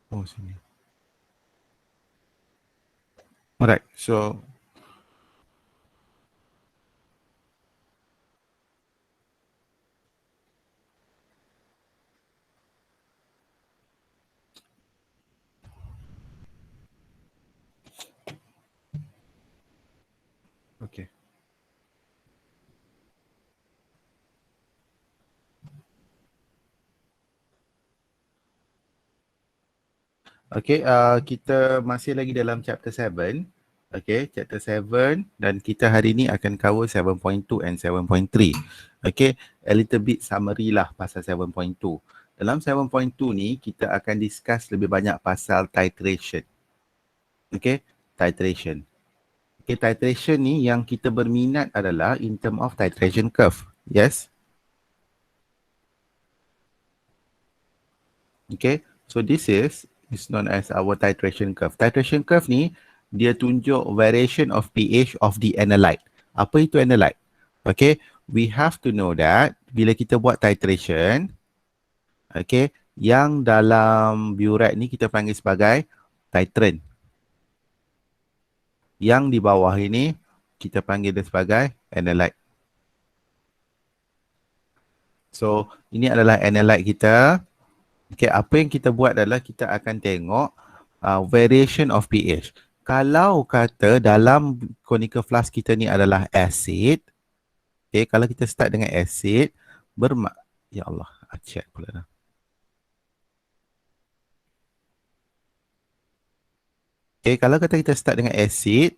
Oh, sini. Alright, so okay. Okay, kita masih lagi dalam chapter 7. Okay, chapter 7 dan kita hari ni akan cover 7.2 and 7.3. Okay, a little bit summary lah pasal 7.2. Dalam 7.2 ni kita akan discuss lebih banyak pasal titration. Okay, titration. Okay, titration ni yang kita berminat adalah in term of titration curve. Yes? Okay, so this is known as our titration curve. Titration curve ni dia tunjuk variation of pH of the analyte. Apa itu analyte? Okay, we have to know that bila kita buat titration, okay, yang dalam burette ni kita panggil sebagai titrant. Yang di bawah ini kita panggil dia sebagai analyte. So, ini adalah analyte kita. Okay, apa yang kita buat adalah kita akan tengok variation of pH. Kalau kata dalam conical flask kita ni adalah acid, okay, kalau kita start dengan acid, ya Allah, check pula dah. Okay, kalau kata kita start dengan acid,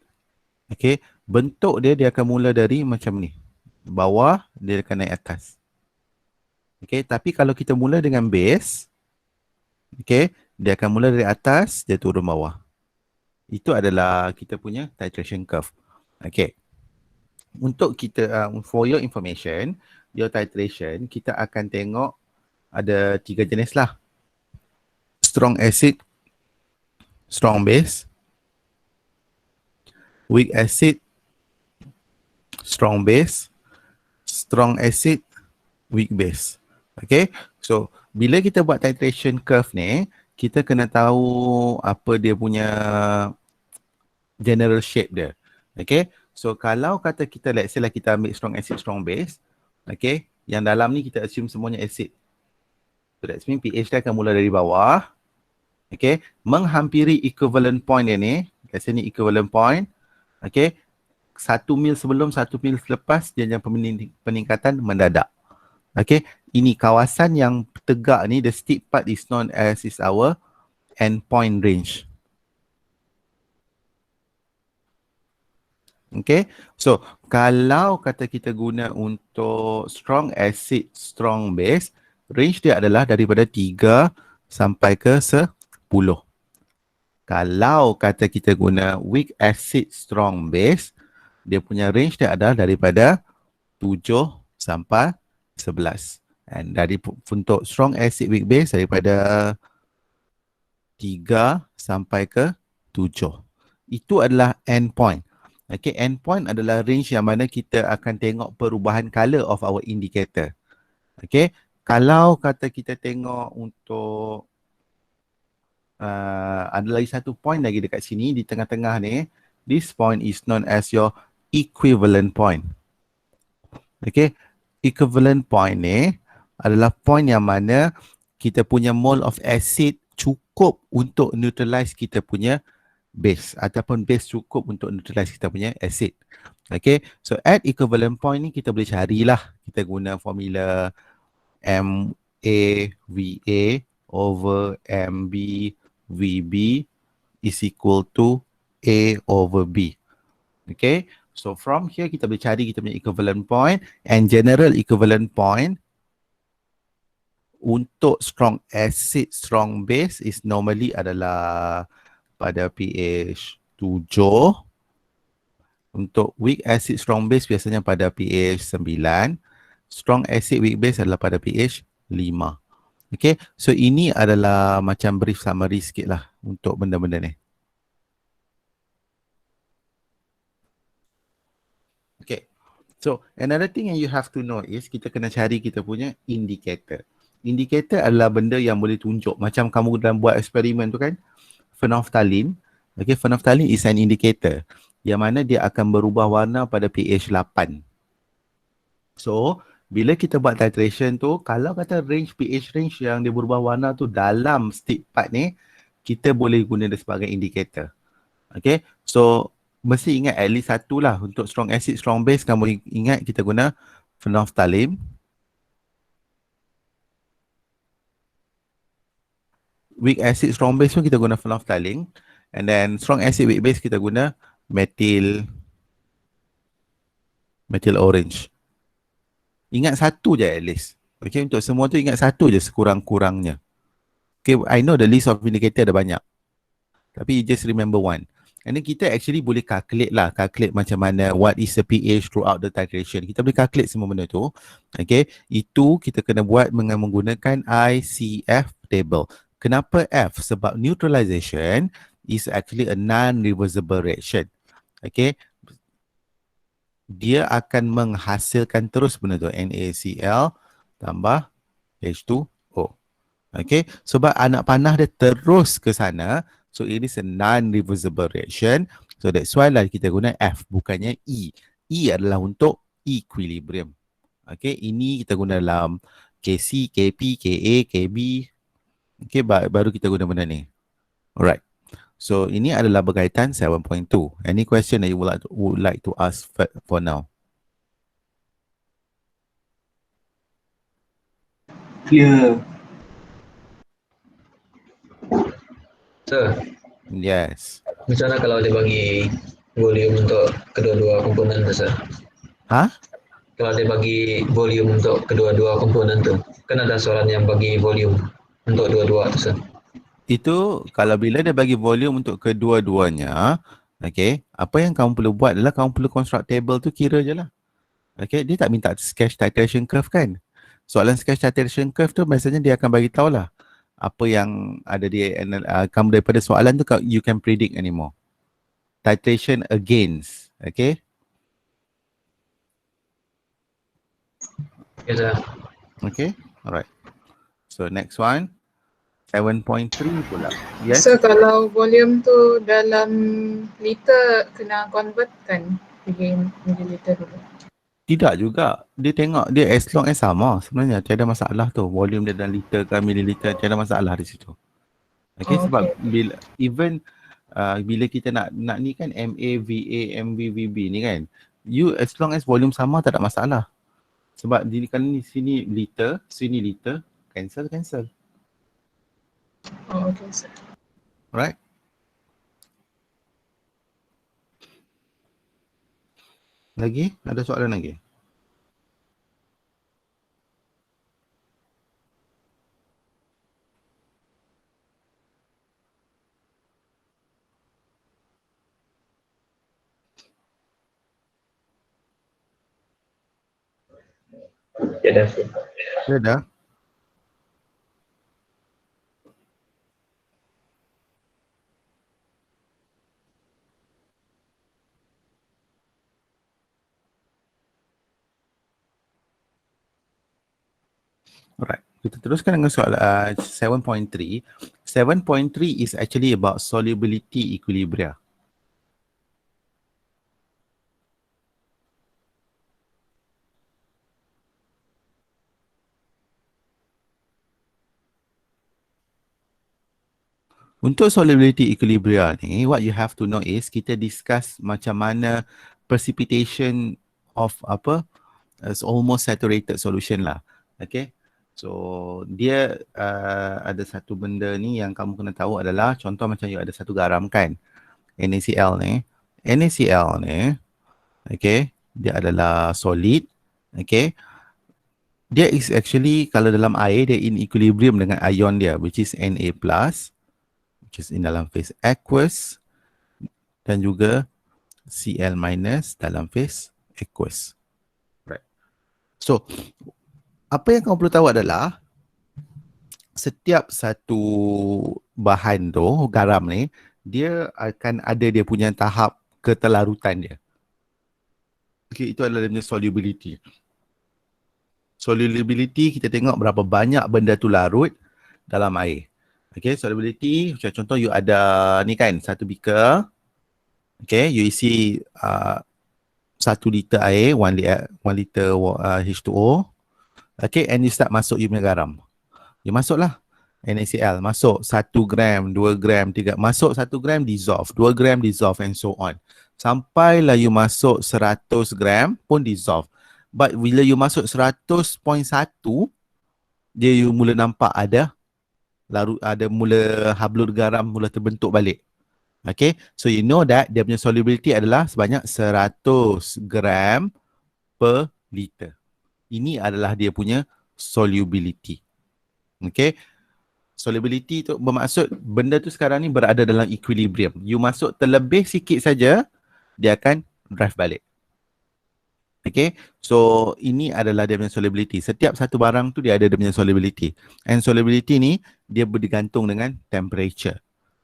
okay, bentuk dia akan mula dari macam ni. Bawah, dia akan naik atas. Okay, tapi kalau kita mula dengan base, okay, dia akan mula dari atas, dia turun bawah. Itu adalah kita punya titration curve. Okay. Untuk kita, for your information, your titration, kita akan tengok ada 3 jenis lah. Strong acid, strong base, weak acid, strong base, strong acid, weak base. Okay. So, bila kita buat titration curve ni, kita kena tahu apa dia punya general shape dia. Okay. So, kalau kata kita, let's say lah kita ambil strong acid, strong base. Okay. Yang dalam ni kita assume semuanya acid. So, that means pH dia akan mula dari bawah. Okay. Menghampiri equivalent point dia ni. Let's say ni equivalent point. Okay. 1 mil sebelum, 1 mil selepas, dia yang peningkatan mendadak. Okay. Ini kawasan yang tegak ni, the steep part is known as is our endpoint range. Okay, so kalau kata kita guna untuk strong acid, strong base, range dia adalah daripada 3 sampai ke 10. Kalau kata kita guna weak acid, strong base, dia punya range dia adalah daripada 7 sampai 11. And untuk strong acid, weak base daripada 3 sampai ke 7. Itu adalah endpoint. Okay, endpoint adalah range yang mana kita akan tengok perubahan color of our indicator. Okay, kalau kata kita tengok untuk ada lagi satu point lagi dekat sini di tengah-tengah ni. This point is known as your equivalent point. Okay, equivalent point ni adalah point yang mana kita punya mole of acid cukup untuk neutralize kita punya base ataupun base cukup untuk neutralize kita punya acid. Okay, so at equivalent point ni kita boleh carilah, kita guna formula MAVA over MB VB is equal to A over B. Okay, so from here kita boleh cari kita punya equivalent point, and general equivalent point untuk strong acid, strong base is normally adalah pada pH 7. Untuk weak acid, strong base biasanya pada pH 9. Strong acid, weak base adalah pada pH 5. Okay, so ini adalah macam brief summary sikit lah untuk benda-benda ni. Okay, so another thing yang you have to know is kita kena cari kita punya indicator. Indikator adalah benda yang boleh tunjuk. Macam kamu dalam buat eksperimen tu kan, phenolphthalein. Okay, phenolphthalein is an indicator yang mana dia akan berubah warna pada pH 8. So, bila kita buat titration tu, kalau kata pH range yang dia berubah warna tu dalam stick part ni, kita boleh guna dia sebagai indicator. Okay, so mesti ingat at least satu lah. Untuk strong acid, strong base, kamu ingat kita guna phenolphthalein. Weak acid, strong base pun kita guna phenolphthalein. And then strong acid, weak base kita guna methyl orange. Ingat satu je at least. Okay, untuk semua tu ingat satu je sekurang-kurangnya. Okay, I know the list of indicator ada banyak. Tapi you just remember one. And then kita actually boleh calculate macam mana, what is the pH throughout the titration. Kita boleh calculate semua benda tu. Okay, itu kita kena buat dengan menggunakan ICF table. Kenapa F? Sebab neutralization is actually a non-reversible reaction. Okay, dia akan menghasilkan terus benda tu, NaCl tambah H2O. Okay, sebab anak panah dia terus ke sana, so it is a non-reversible reaction. So that's why lah kita guna F bukannya E. E adalah untuk equilibrium. Okay, ini kita guna dalam KC, KP, KA, KB. Okay, baru kita guna benda ni. Alright. So ini adalah berkaitan 7.2. Any question that you would like to ask for now? Clear. Sir, Yes. macam mana kalau dia bagi volume untuk kedua-dua komponen tu, sir? Ha? Kalau dia bagi volume untuk kedua-dua komponen tu, kan ada soalan yang bagi volume untuk dua-dua tu, sir. Itu kalau bila dia bagi volume untuk kedua-duanya, okay, apa yang kamu perlu buat adalah kamu perlu construct table tu, kira je lah. Okay, dia tak minta sketch titration curve kan. Soalan sketch titration curve tu biasanya dia akan bagi tahu lah apa yang ada di kamu daripada soalan tu you can predict anymore. Titration against, okay? Okay, sir. Okay, alright. So next one, 7.3 pula. Yes? So kalau volume tu dalam liter, kena convert kan jadi mililiter dulu. Tidak juga. Dia tengok dia as long as sama. Sebenarnya tiada masalah tu. Volume dia dalam liter ke mililiter, tiada masalah di situ. Okay, sebab bila even bila kita nak ni kan MA, VA, MV, VB ni kan, you as long as volume sama tak ada masalah. Sebab di sini liter, sini liter, cancel. Oh, okay, sir. Right? Lagi? Ada soalan lagi? Ya dah. Ya dah. Alright, kita teruskan dengan soalan 7.3. 7.3 is actually about solubility equilibria. Untuk solubility equilibria ni, what you have to know is kita discuss macam mana precipitation of almost saturated solution lah. Okay. So dia ada satu benda ni yang kamu kena tahu adalah contoh macam you ada satu garam kan, NaCl ni. NaCl ni, okay, dia adalah solid, okay. Dia is actually kalau dalam air dia in equilibrium dengan ion dia which is Na+, which is in dalam phase aqueous, dan juga Cl- dalam phase aqueous. Right. So apa yang kamu perlu tahu adalah setiap satu bahan tu, garam ni, dia akan ada dia punya tahap ketelarutan dia. Okay, itu adalah dia punya solubility. Solubility kita tengok berapa banyak benda tu larut dalam air. Okay, solubility macam contoh you ada ni kan, satu beaker. Okay, you isi 1 liter air, 1 liter H2O. Okay, and you start masuk you punya garam. You masuklah NaCl, masuk 1 gram, 2 gram, 3, masuk 1 gram dissolve, 2 gram dissolve and so on. Sampailah you masuk 100 gram pun dissolve. But bila you masuk 100.1, dia you mula nampak ada mula hablur garam mula terbentuk balik. Okay, so you know that dia punya solubility adalah sebanyak 100 gram per liter. Ini adalah dia punya solubility. Okay, solubility tu bermaksud benda tu sekarang ni berada dalam equilibrium. You masuk terlebih sikit saja, dia akan drive balik. Okay, so ini adalah dia punya solubility. Setiap satu barang tu dia ada dia punya solubility. And solubility ni dia bergantung dengan temperature.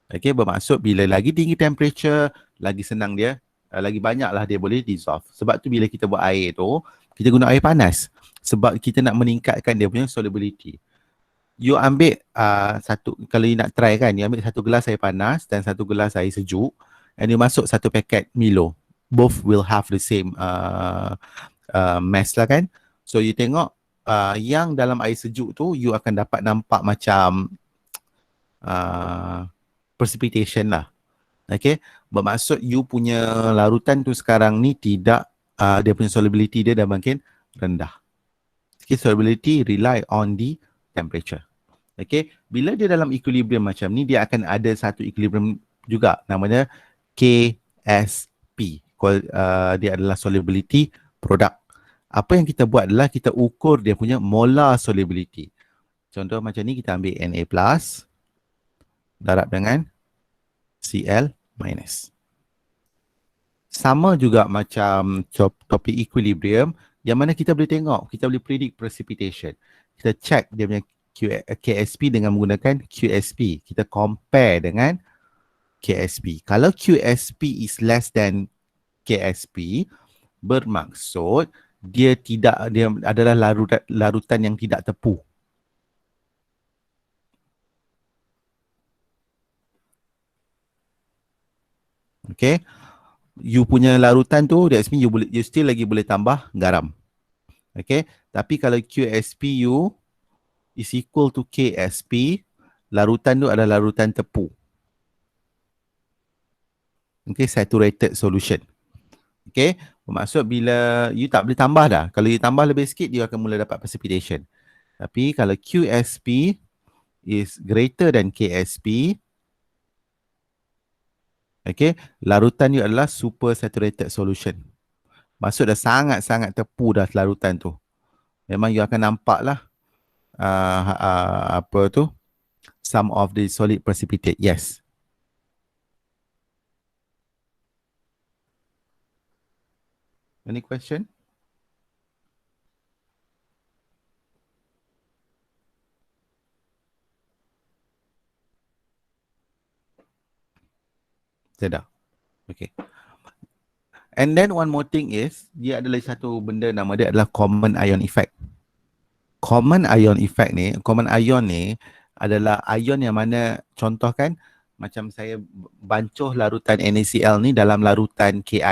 Okay, bermaksud bila lagi tinggi temperature, lagi senang dia, lagi banyaklah dia boleh dissolve. Sebab tu bila kita buat air tu, kita guna air panas. Sebab kita nak meningkatkan dia punya solubility. You ambil kalau you nak try kan, you ambil 1 gelas air panas dan 1 gelas air sejuk, and you masuk 1 paket Milo. Both will have the same mass lah kan. So you tengok yang dalam air sejuk tu, you akan dapat nampak macam precipitation lah. Okay, bermaksud you punya larutan tu sekarang ni tidak, dia punya solubility dia dah makin rendah. Okay, solubility rely on the temperature. Okay, bila dia dalam equilibrium macam ni, dia akan ada satu equilibrium juga, namanya KSP. Dia adalah solubility product. Apa yang kita buat adalah kita ukur dia punya molar solubility. Contoh macam ni, kita ambil Na+, darab dengan Cl-. Sama juga macam topik equilibrium, yang mana kita boleh tengok, kita boleh predict precipitation. Kita check dia punya KSP dengan menggunakan QSP. Kita compare dengan KSP. Kalau QSP is less than KSP, bermaksud dia adalah larutan yang tidak tepu. Okay, you punya larutan tu, that means you still lagi boleh tambah garam. Okay, tapi kalau QSP you is equal to KSP, larutan tu adalah larutan tepu. Okay, saturated solution. Okay, bermaksud bila you tak boleh tambah dah. Kalau you tambah lebih sikit, you akan mula dapat precipitation. Tapi kalau QSP is greater than KSP, okay, larutan you adalah super saturated solution. Maksud dah sangat-sangat tepu dah larutan tu. Memang you akan nampak lah apa tu, some of the solid precipitate. Yes. Any question? Tidak. Okay. And then one more thing is, dia adalah satu benda, nama dia adalah common ion effect. Common ion effect ni, common ion ni adalah ion yang mana, contoh kan, macam saya bancuh larutan NaCl ni dalam larutan Ki.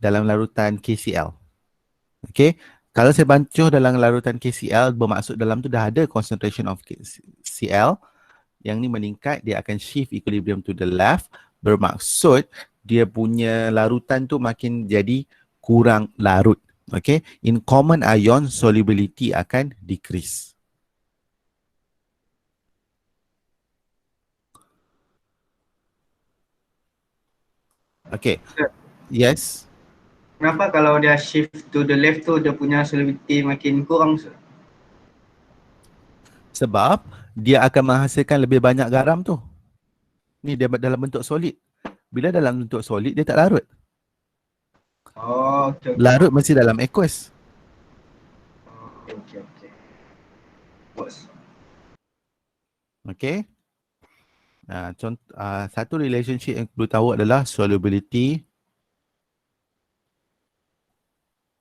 Dalam larutan KCl. Okay. Kalau saya bancuh dalam larutan KCl, bermaksud dalam tu dah ada concentration of Cl. Yang ni meningkat, dia akan shift equilibrium to the left. Bermaksud dia punya larutan tu makin jadi kurang larut. Okay. In common ion, solubility akan decrease. Okay. Yes. Kenapa kalau dia shift to the left tu dia punya solubility makin kurang? Sebab dia akan menghasilkan lebih banyak garam tu. Ni dia dalam bentuk solid. Bila dalam bentuk solid, dia tak larut. Oh, okey. Larut mesti dalam aqueous. Okey. Bos. Okay. Satu relationship yang perlu tahu adalah solubility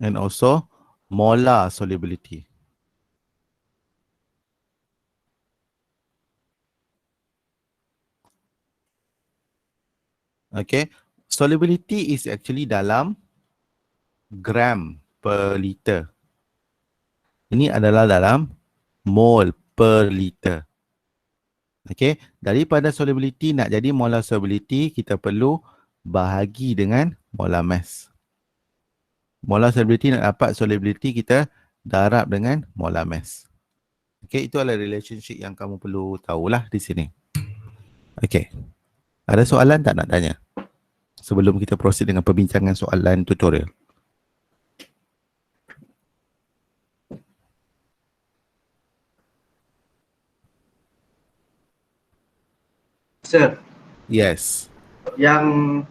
and also molar solubility. Okay, solubility is actually dalam gram per liter. Ini adalah dalam mol per liter. Okay, daripada solubility nak jadi molar solubility, kita perlu bahagi dengan molar mass. Molar solubility nak dapat solubility, kita darab dengan molar mass. Okay, itu adalah relationship yang kamu perlu tahulah di sini. Okay, ada soalan tak nak tanya? Sebelum kita proceed dengan perbincangan soalan tutorial. Sir, Yes. yang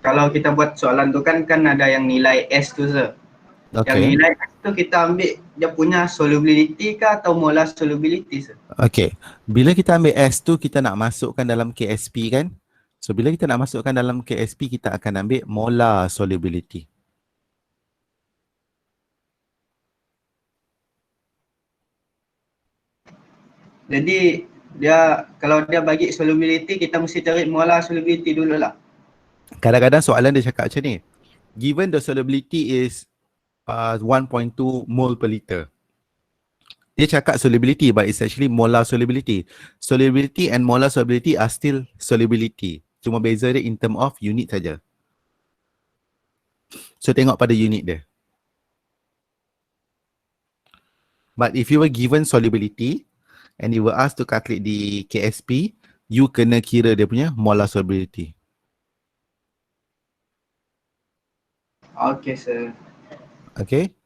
kalau kita buat soalan tu kan ada yang nilai S tu, sir. Yang Okay. nilai S tu kita ambil dia punya solubility ke atau molar solubility, sir? Okay. Bila kita ambil S tu, kita nak masukkan dalam KSP kan? So, bila kita nak masukkan dalam KSP, kita akan ambil molar solubility. Jadi dia kalau dia bagi solubility, kita mesti cari molar solubility dulu lah. Kadang-kadang soalan dia cakap macam ni. Given the solubility is 1.2 mole per liter. Dia cakap solubility, but it's actually molar solubility. Solubility and molar solubility are still solubility. Cuma beza dia in term of unit saja. So, tengok pada unit dia. But if you were given solubility and you were asked to calculate the KSP, you kena kira dia punya molar solubility. Okay, sir. Okay?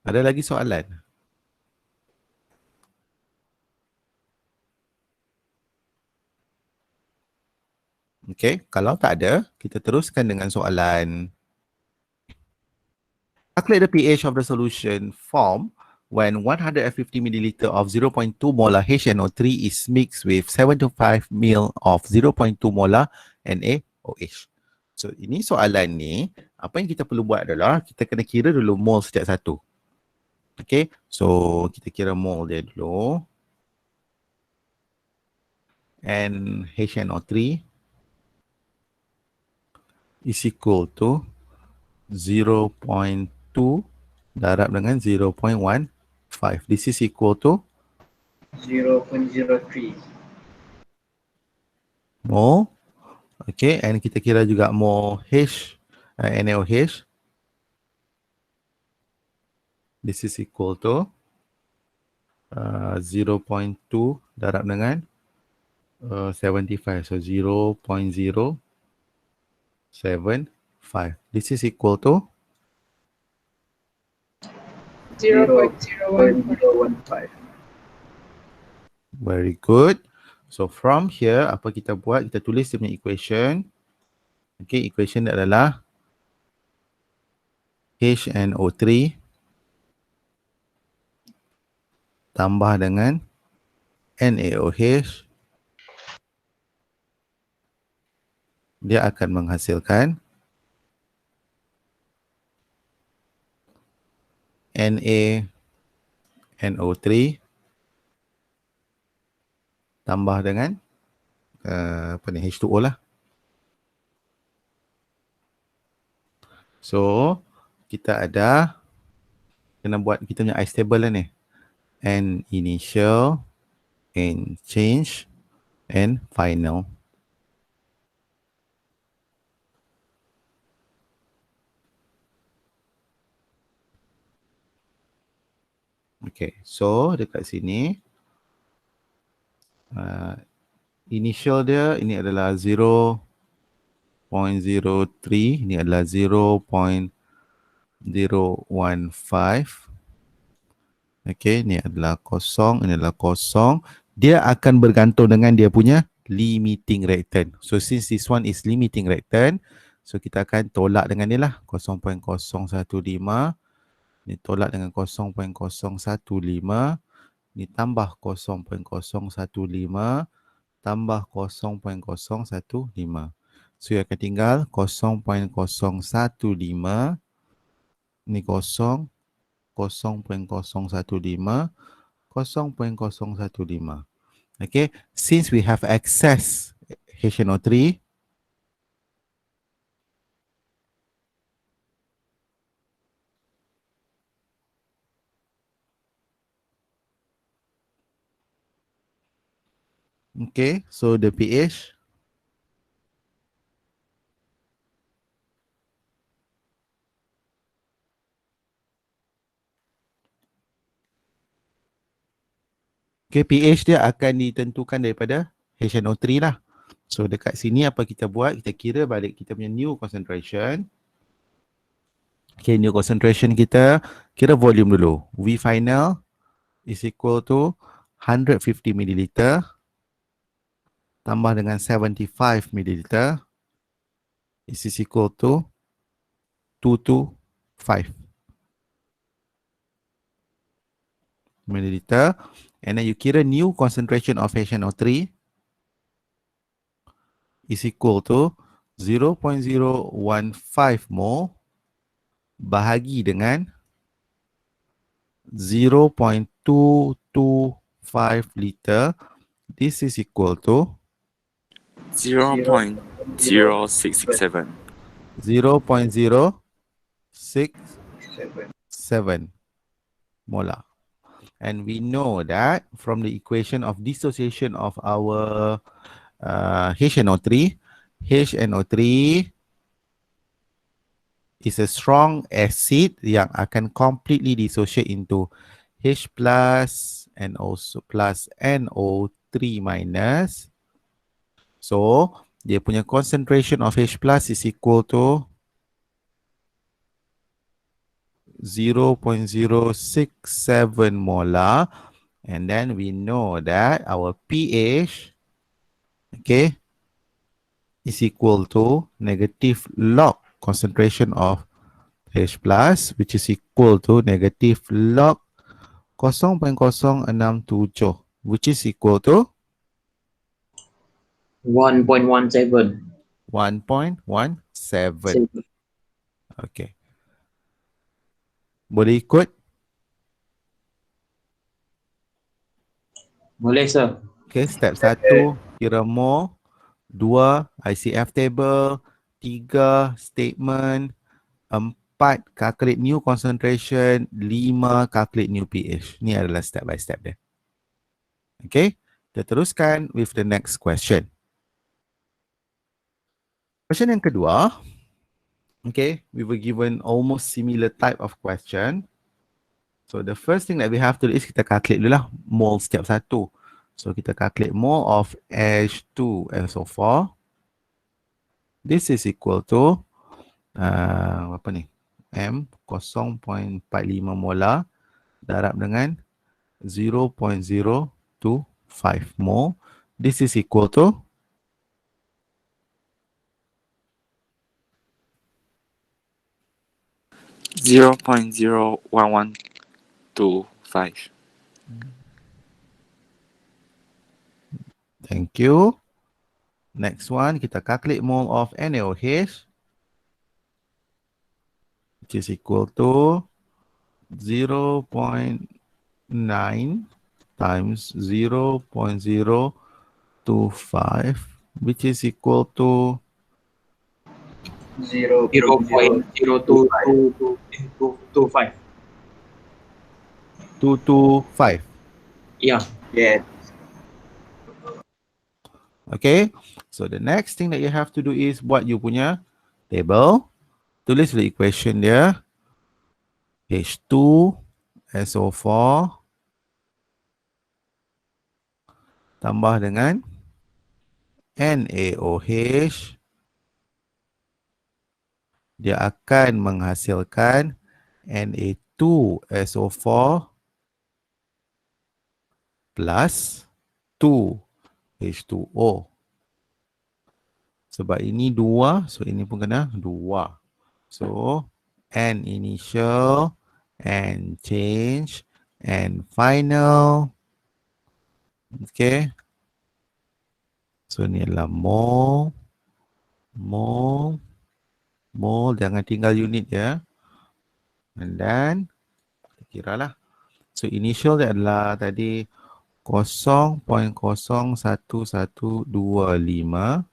Ada lagi soalan? Okay, kalau tak ada, kita teruskan dengan soalan. Calculate the pH of the solution formed when 150 milliliter of 0.2 molar HNO3 is mixed with 75 ml of 0.2 molar NaOH. So, ini soalan ni, apa yang kita perlu buat adalah kita kena kira dulu mol setiap satu. Okay, so kita kira mol dia dulu. And HNO3 is equal to 0.2 darab dengan 0.15. This is equal to 0.03. mol. Okay, and kita kira juga mol NaOH. This is equal to 0.2 darab dengan 75. So 0.075. This is equal to 0.015. very good. So from here, apa kita buat? Kita tulis dia punya equation. Okay, equation dia adalah HNO3 tambah dengan NaOH. Dia akan menghasilkan NaNO3 tambah dengan H2O lah. So, kita kena buat kita punya ice table lah ni. N initial, N change, and final. Okay, so dekat sini initial dia ini adalah 0.03, ini adalah 0.015. Okay, ini adalah kosong, ini adalah kosong. Dia akan bergantung dengan dia punya limiting reactant. So since this one is limiting reactant, so kita akan tolak dengan dia lah 0.015. Ni tolak dengan 0.015. Ni tambah 0.015 tambah 0.015. So yang akan tinggal 0.015 Ni kosong, 0.015, 0.015. Okay, since we have excess HNO3, okay, so the pH okay, pH dia akan ditentukan daripada HNO3 lah. So dekat sini apa kita buat? Kita kira balik kita punya new concentration. Okay, new concentration kita, kira volume dulu. V final is equal to 150 ml tambah dengan 75 ml is equal to 225 ml. And then you kira new concentration of HNO3 is equal to 0.015 mol bahagi dengan 0.225 liter. This is equal to 0.0667. 0.067 molar. And we know that from the equation of dissociation of our HNO3, HNO3 is a strong acid yang akan completely dissociate into H plus and also plus NO3 minus. So, dia punya concentration of H plus is equal to 0.067 molar. And then we know that our pH, okay, is equal to negative log concentration of H plus, which is equal to negative log 0.067, which is equal to 1.17. 1.17. Okay. Boleh ikut? Boleh, sir. Okay, step 1, kira mole. 2, ICF table. 3, statement. 4, calculate new concentration. 5, calculate new pH. Ni adalah step by step dia. Okay, kita teruskan with the next question. Question yang kedua. Okay, we were given almost similar type of question. So the first thing that we have to do is kita calculate dulu lah mole setiap satu. So kita calculate mole of H2SO4. This is equal to apa ni? M 0.45 molar darab dengan 0.025 mole. This is equal to 0.01125. Thank you. Next one, kita calculate mole of NaOH, which is equal to 0.9 times 0.025, which is equal to 0.02225. 225. Yeah. Yes. Okay, so the next thing that you have to do is buat you punya table. Tulis the equation dia. H2SO4 tambah dengan NaOH. Dia akan menghasilkan Na2SO4 plus 2H2O. Sebab ini 2, so ini pun kena 2. So, N initial, N change, N final. Okay. So, ni adalah mole. Mole. Mole, jangan tinggal unit ya. And then kita kiralah. So initial dia adalah tadi 0.01125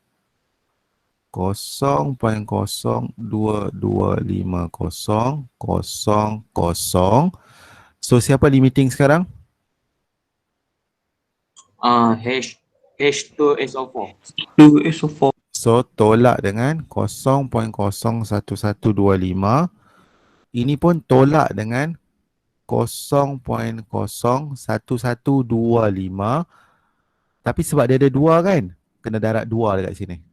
0.0225000. So siapa limiting sekarang? H2SO4. So tolak dengan 0.01125. Ini pun tolak dengan 0.01125. Tapi sebab dia ada dua kan, kena darab dua dekat sini.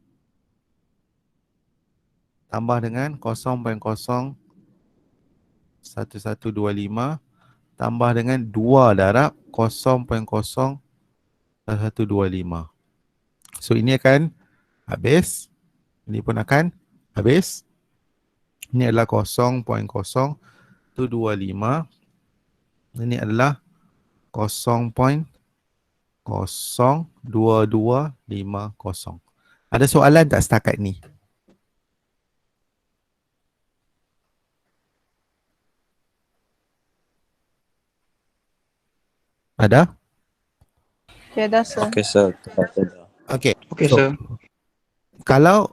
Tambah dengan 0.01125 tambah dengan 2 darab 0.01125. So ini akan habis. Ini pun akan habis. Ini adalah 0.0125. Ini adalah 0.02250. Ada soalan tak setakat ni? Ada? Tiada, sir. Okay, sir. Okay. Okay, So, sir. kalau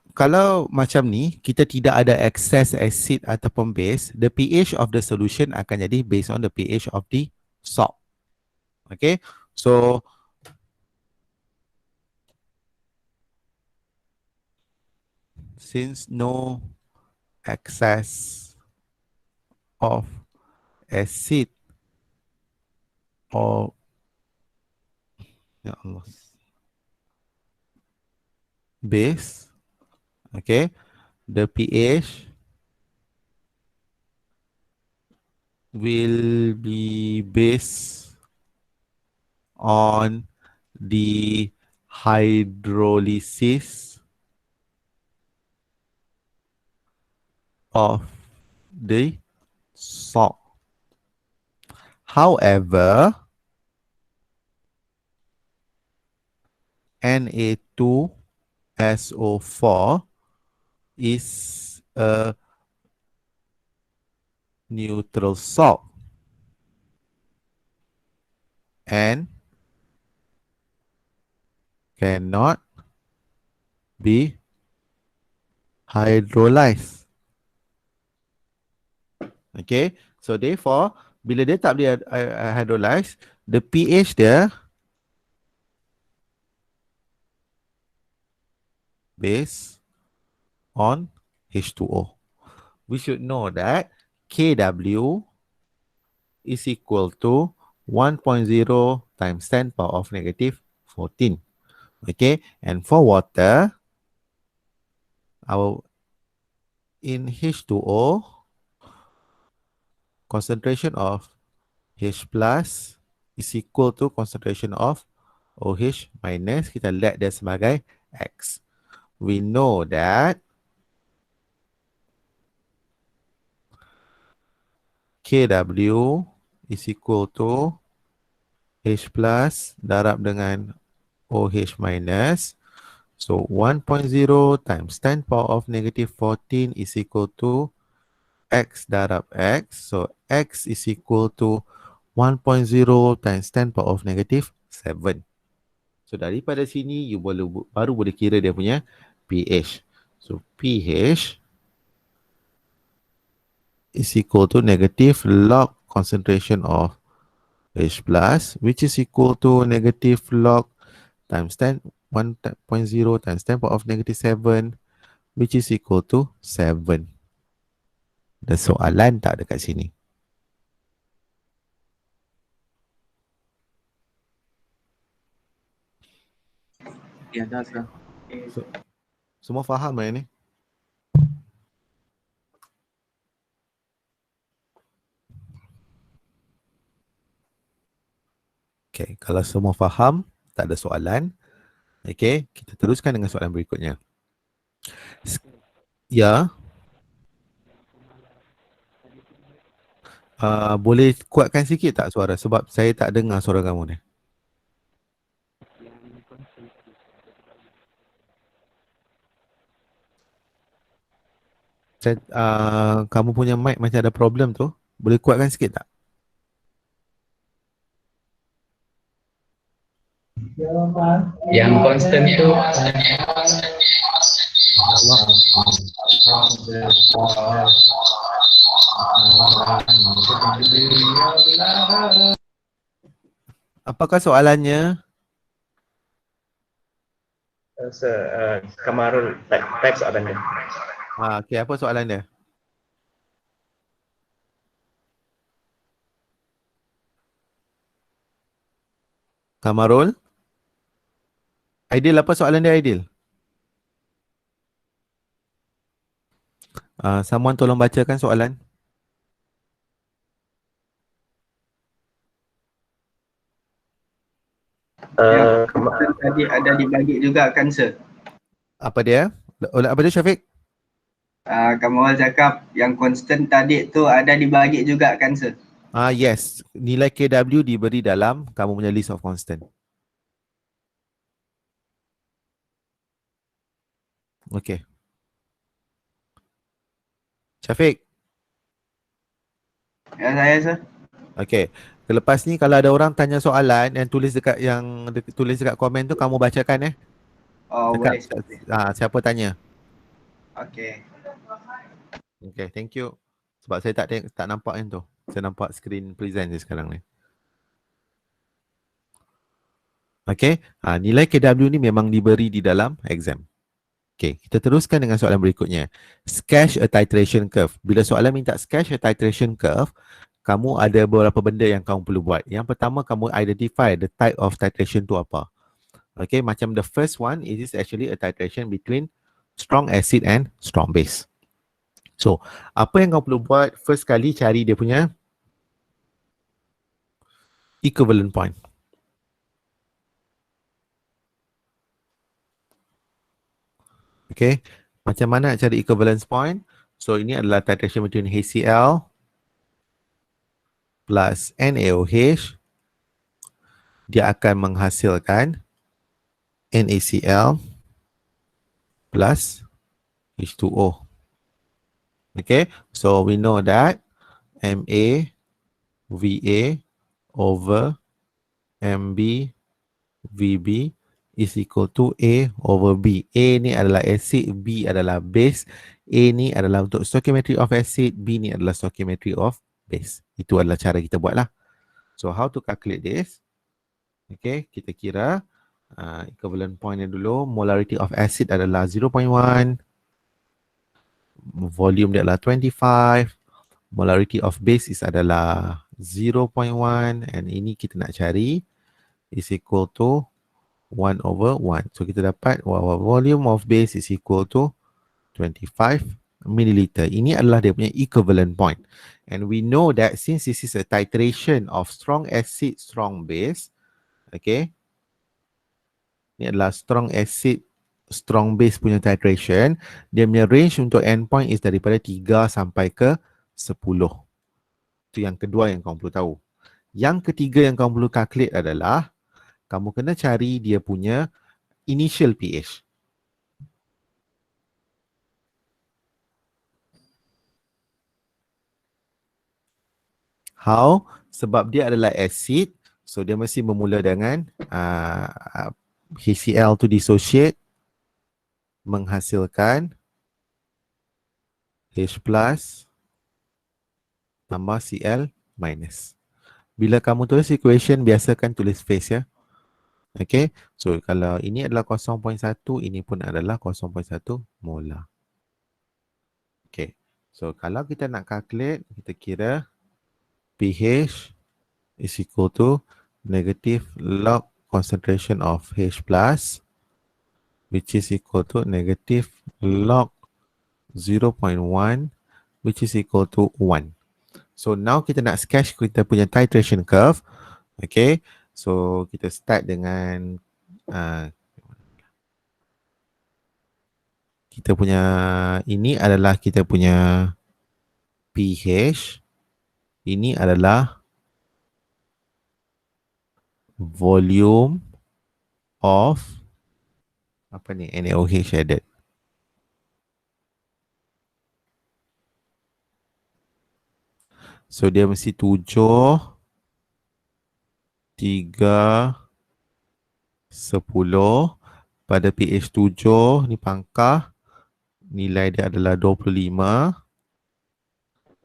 macam ni, kita tidak ada excess acid ataupun base, the pH of the solution akan jadi based on the pH of the salt. Okay. So, since no excess of acid or ya Allah, base, okay, the pH will be based on the hydrolysis of the salt. However, Na2SO4 is a neutral salt and cannot be hydrolyzed. Okay, so therefore, bila dia tak boleh hydrolyze, the pH dia based on H2O. We should know that Kw is equal to 1.0 times 10 power of negative 14. Okay, and for water, our in H2O, concentration of H plus is equal to concentration of OH minus. Kita let dia sebagai X. We know that Kw is equal to H plus darab dengan OH minus. So 1.0 times 10 power of negative 14 is equal to X darab X. So X is equal to 1.0 times 10 power of negative 7. So daripada sini you baru boleh kira dia punya pH. So pH is equal to negative log concentration of H plus, which is equal to negative log times 10, 1.0 times 10 power of negative 7, which is equal to 7. Ada soalan tak dekat sini? Tiada, sir. Semua faham ni? Okay, kalau semua faham, tak ada soalan. Okay, kita teruskan dengan soalan berikutnya. Ya. Boleh kuatkan sikit tak suara? Sebab saya tak dengar suara kamu ni. Kamu punya mic macam ada problem tu. Boleh kuatkan sikit tak? Yang constant tu Apakah soalannya? Kamarul type soalan dia. Okey, apa soalan dia? Kamarul? Aidil, apa soalan dia Aidil? Someone tolong bacakan soalan. Yang tadi ada dibagi juga kan sir? Apa dia? Apa dia Syafiq? Kamu cakap yang constant tadi tu ada dibagi juga kan sir? Yes. Nilai KW diberi dalam kamu punya list of constant. Okey. Syafiq. Ya saya sir. Okey. Selepas ni kalau ada orang tanya soalan yang tulis dekat tulis dekat komen tu kamu bacakan Oh Cakap boleh sir. siapa tanya. Okey. Okay, thank you. Sebab saya tak nampak yang tu. Saya nampak screen present je sekarang ni. Okay, nilai KW ni memang diberi di dalam exam. Okay, kita teruskan dengan soalan berikutnya. Sketch a titration curve. Bila soalan minta sketch a titration curve, kamu ada beberapa benda yang kamu perlu buat. Yang pertama, kamu identify the type of titration tu apa. Okay, macam the first one, it is actually a titration between strong acid and strong base. So, apa yang kau perlu buat? First kali cari dia punya equivalent point. Okay, macam mana nak cari equivalence point? So, ini adalah titration between HCl plus NaOH. Dia akan menghasilkan NaCl plus H2O. Okay, so we know that MaVa over MbVb is equal to A over B. A ni adalah acid, B adalah base. A ni adalah untuk stoichiometry of acid, B ni adalah stoichiometry of base. Itu adalah cara kita buat lah. So how to calculate this? Okay, kita kira equivalent point ni dulu. Molarity of acid adalah 0.1. Volume dia adalah 25. Molarity of base is adalah 0.1. And ini kita nak cari is equal to 1 over 1. So kita dapat volume of base is equal to 25 milliliter. Ini adalah dia punya equivalent point. And we know that since this is a titration of strong acid, strong base, okay, ini adalah strong acid, strong base punya titration, dia punya range untuk endpoint is daripada 3 sampai ke 10. Itu yang kedua yang kamu perlu tahu. Yang ketiga yang kamu perlu calculate adalah kamu kena cari dia punya initial pH. How? Sebab dia adalah acid, so dia mesti bermula dengan HCl tu dissociate, menghasilkan H plus tambah Cl minus. Bila kamu tulis equation, biasakan tulis phase ya. Okay, so kalau ini adalah 0.1, ini pun adalah 0.1 molar. Okay, so kalau kita nak calculate, kita kira pH is equal to negative log concentration of H plus, which is equal to negative log 0.1, which is equal to 1. So now kita nak sketch kita punya titration curve. Okay, so kita start dengan kita punya, ini adalah kita punya pH. Ini adalah volume of apa ni, NaOH added. So dia mesti 7, 3, 10. Pada pH 7 ni pangkah. Nilai dia adalah 25.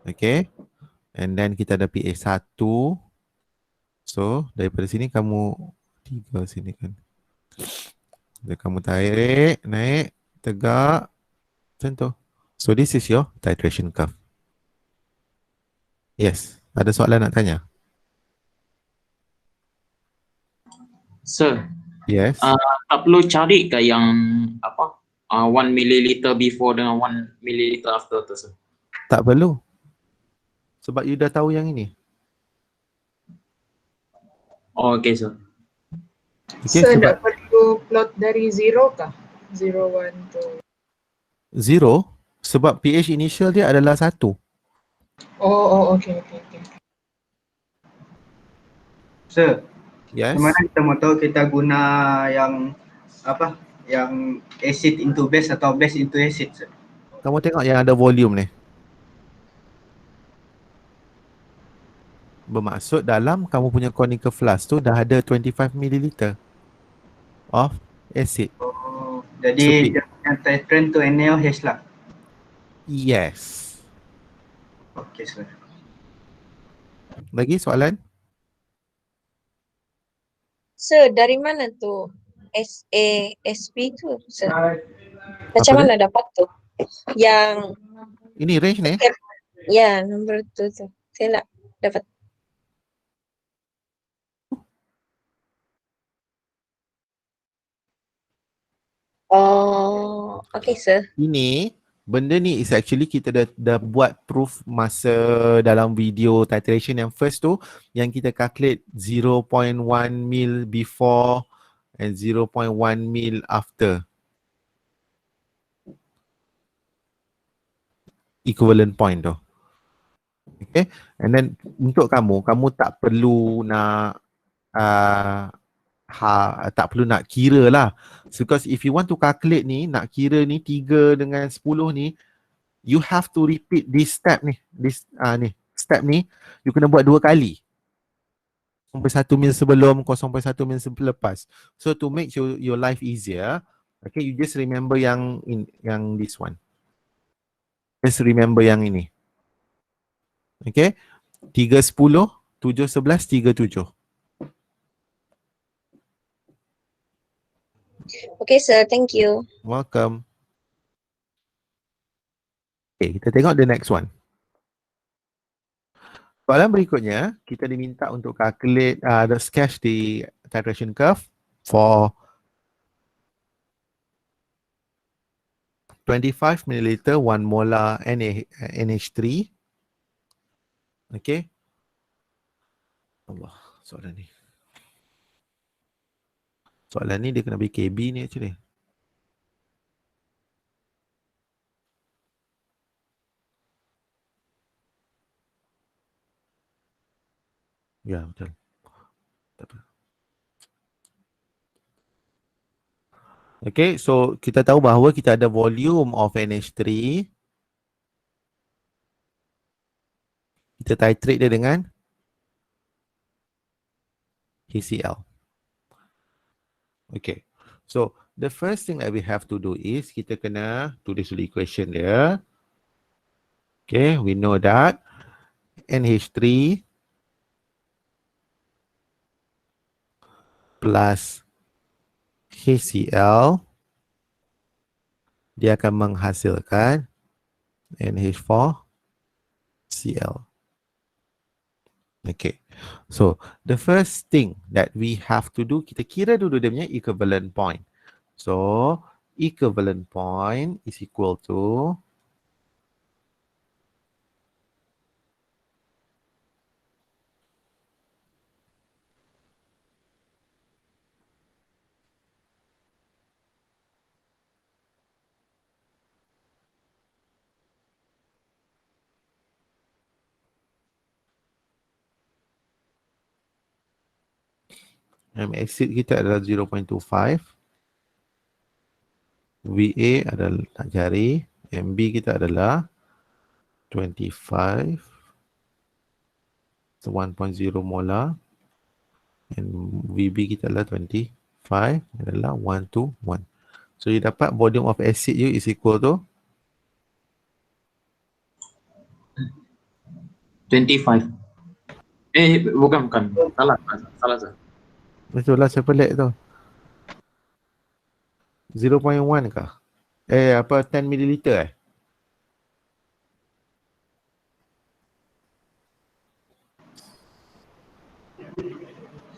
Okay. And then kita ada pH 1. So daripada sini kamu 3 sini kan. Jadi kamu tarik, naik, tegak, macam tu. So this is your titration curve. Yes. Ada soalan nak tanya? Sir, Yes. tak perlu cari ke yang apa? 1 milliliter before dengan 1 milliliter after tu, sir? Tak perlu. Sebab you dah tahu yang ini. Oh, okay, sir. Okay, So sebab tak perlu plot dari 0 kah? 0, 1, 2. 0, sebab pH initial dia adalah 1. Okay. Sir, Yes. macam mana kita mau tahu kita guna yang apa? Yang acid into base atau base into acid, sir? Kamu tengok yang ada volume ni. Bermaksud dalam kamu punya conical flask tu dah ada 25 ml of acid. Oh, So, jadi dia punya titrant tu NaOH lah. yes. Okay, sir. Lagi soalan? Sir, dari mana tu SASP tu, sir? Apa Macam dia? mana dapat tu? Yang Ini range ni. ya, nombor tu. Saya nak dapat. Oh, okay, sir. Ini benda ni is actually kita dah buat proof masa dalam video titration yang first tu, yang kita calculate 0.1 mil before and 0.1 mil after equivalent point tu. Okay, and then untuk kamu tak perlu nak tak perlu nak kira lah. Because if you want to calculate ni, nak kira ni 3 dengan 10 ni, you have to repeat this step ni. Step ni you kena buat 2 kali. 0.1 mil sebelum, 0.1 mil selepas. So to make your life easier, okay, you just remember yang this one. Just remember yang ini. Okay, 3, 10, 7, 11, 3, 7. Okay, sir. Thank you. Welcome. Okay, kita tengok the next one. Soalan berikutnya, kita diminta untuk calculate the sketch the titration curve for 25 ml 1 molar NH3. Okay. Allah, soalan ni. Soalan ni dia kena bagi KB ni actually. Ya, betul. Tak apa. Okay, so kita tahu bahawa kita ada volume of NH3. Kita titrate dia dengan HCl. Okay, so the first thing that we have to do is kita kena tulis dulu equation dia. Okay, we know that NH3 plus HCl dia akan menghasilkan NH4Cl. Okay, so the first thing that we have to do, kita kira dulu dia punya equivalent point. So equivalent point is equal to exit kita adalah 0.25. VA adalah nak cari, MB kita adalah 25 1.0 molar. And VB kita adalah 25 adalah 1 to 1. So you dapat volume of acid you is equal to 25. Bukan. Salah sah. betul lah, saya pelik tu. 0.1 kah? 10 ml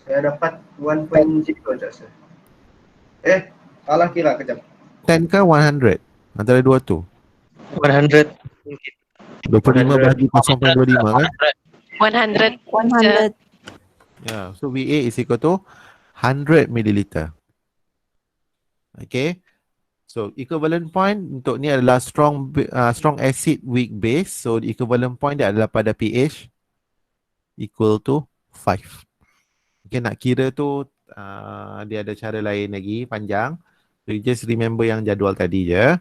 Saya dapat 1.0 je sir. Salah kira kejap. 10 ke 100? Antara dua tu. 100. 25 bahagi 0.25 kan? 100. 100. Yeah, so VA is equal to 100 milliliter. Okay. So equivalent point untuk ni adalah strong acid weak base. So the equivalent point dia adalah pada pH equal to 5. Okay, nak kira tu dia ada cara lain lagi panjang. So you just remember yang jadual tadi je.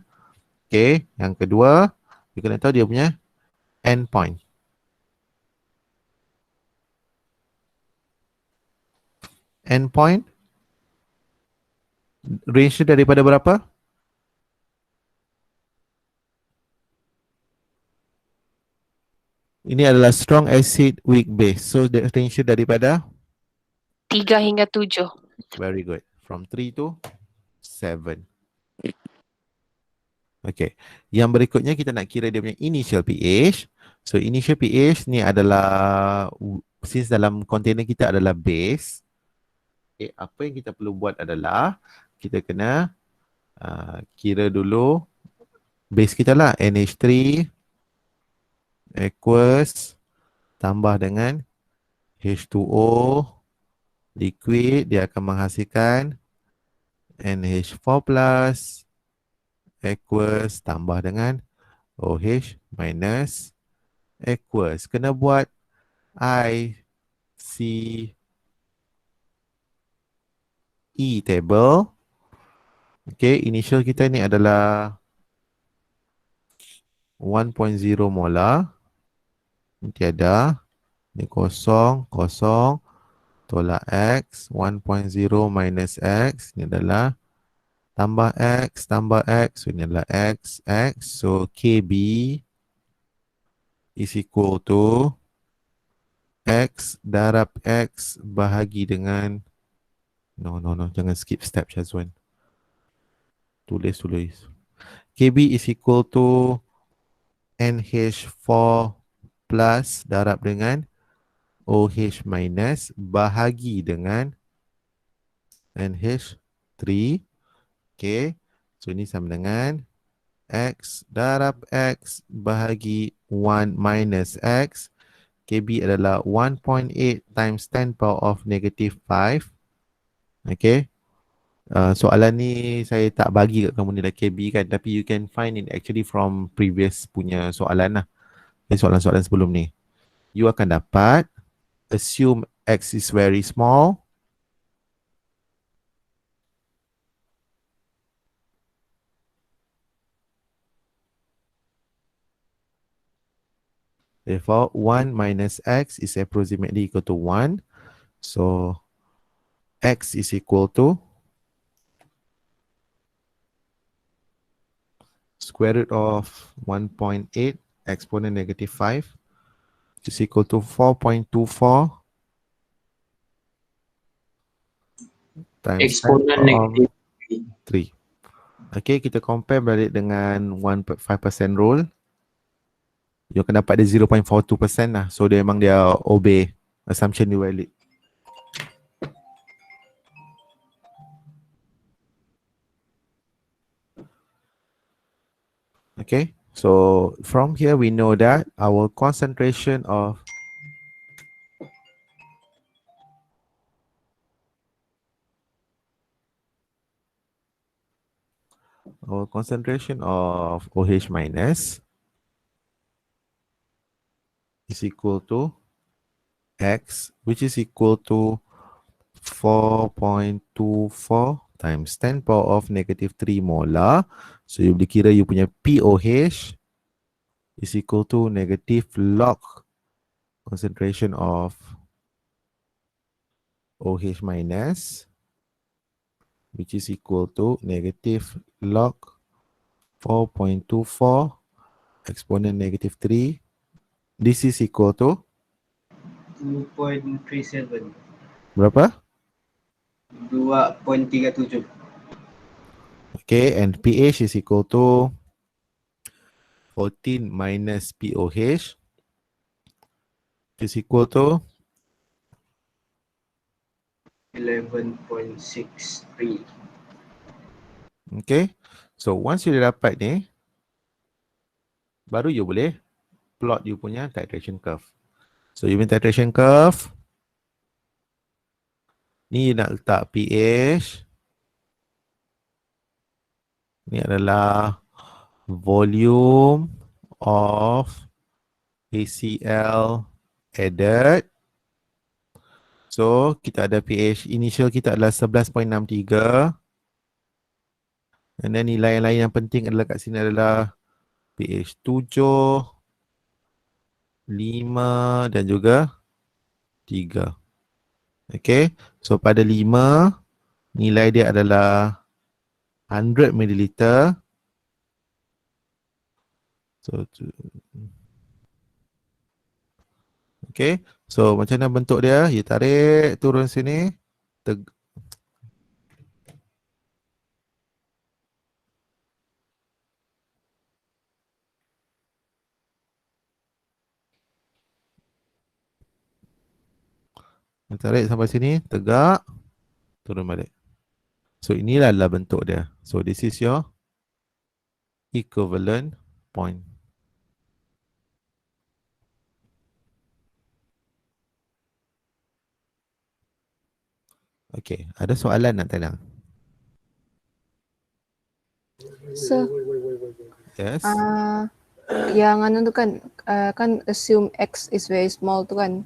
Okay, yang kedua you kena tahu dia punya end point. End point range dia daripada berapa? Ini adalah strong acid weak base. So the range daripada 3 hingga 7. very good. From 3 to 7. Okay. Yang berikutnya kita nak kira dia punya initial pH. So initial pH ni adalah since dalam container kita adalah base. Okay, apa yang kita perlu buat adalah kita kena kira dulu base kita lah, NH3 aqueous tambah dengan H2O liquid, dia akan menghasilkan NH4 plus aqueous tambah dengan OH minus aqueous. Kena buat ICE table. Okay, initial kita ni adalah 1.0 molar. Ini tiada. Ini kosong, kosong. Tolak X. 1.0 minus X. Ini adalah tambah X, tambah X. So, ini adalah X, X. So, KB is equal to X darab X bahagi dengan No. Jangan skip step, Syazwan. Tulis. KB is equal to NH4 plus darab dengan OH minus bahagi dengan NH3. Okay. So, ini sama dengan X darab X bahagi 1 minus X. KB adalah 1.8 times 10 power of negative 5. Okay. Soalan ni saya tak bagi kat kamu nilai KB kan, tapi you can find it actually from previous punya soalan lah. Soalan-soalan sebelum ni. You akan dapat assume X is very small. Therefore, 1 minus X is approximately equal to 1. So, X is equal to square root of 1.8 exponent negative 5, which is equal to 4.24 times Exponent negative 3. Okay, kita compare balik dengan 1.5% rule. You akan dapat dia 0.42% lah. So, dia memang dia obey. Assumption dia valid. Okay, so from here we know that our concentration of OH minus is equal to X, which is equal to 4.24 times 10 power of negative 3 molar. So, you boleh kira you punya POH is equal to negative log concentration of OH minus, which is equal to negative log 4.24 exponent negative 3. This is equal to 2.37. berapa? 2.37. Okay, and pH is equal to 14 minus POH is equal to 11.63. okay. So once you dah dapat ni, baru you boleh plot you punya titration curve. So you punya titration curve ni nak letak pH. Ni adalah volume of HCl added. So kita ada pH initial kita adalah 11.63. And then nilai lain yang penting adalah kat sini adalah pH 7, 5 dan juga 3. Okay. So pada 5 nilai dia adalah 100 ml. So okay. So macam mana bentuk dia? You tarik turun sini. Tarik sampai sini, tegak, turun balik. So inilah bentuk dia. So this is your equivalent point. Okay, ada soalan nak tanya? So, Yes. yang anu tu kan, kan assume X is very small tu kan.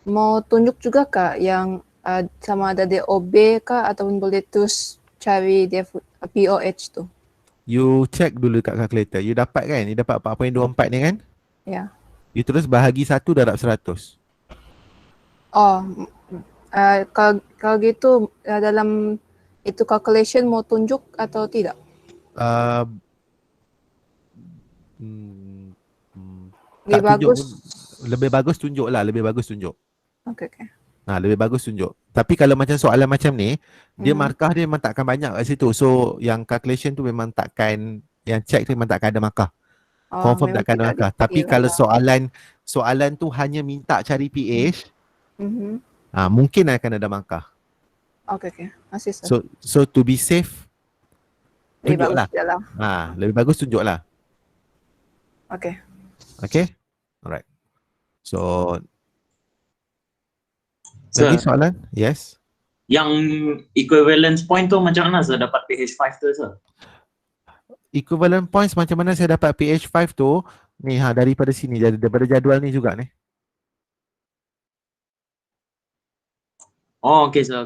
Mau tunjuk juga kah yang sama ada dia OB kah ataupun boleh terus cari dia POH tu? You check dulu kat calculator. You dapat kan? You dapat 4.24 ni kan? Ya. You terus bahagi 1 darab 100. Oh, kalau gitu dalam itu calculation mau tunjuk atau tidak? Tak Lebih tunjuk bagus. pun, lebih bagus tunjuk lah. Lebih bagus tunjuk. Okay. Lebih bagus tunjuk. Tapi kalau macam soalan macam ni, dia markah dia memang takkan banyak kat situ. So yang calculation tu memang takkan, yang check tu memang takkan ada markah. Confirm takkan ada markah. Tapi kalau soalan tu hanya minta cari pH, mungkin akan ada markah. Okay. Masih sir. So to be safe, Lebih tunjuklah. bagus je lah. Lebih bagus tunjuklah. Okay. Okay? Alright. So Sir, lagi soalan? Yes. yang equivalence point tu macam mana saya dapat pH 5 tu sir? Equivalent points macam mana saya dapat pH 5 tu? Ni daripada sini, daripada jadual ni juga ni. Oh, okay sir.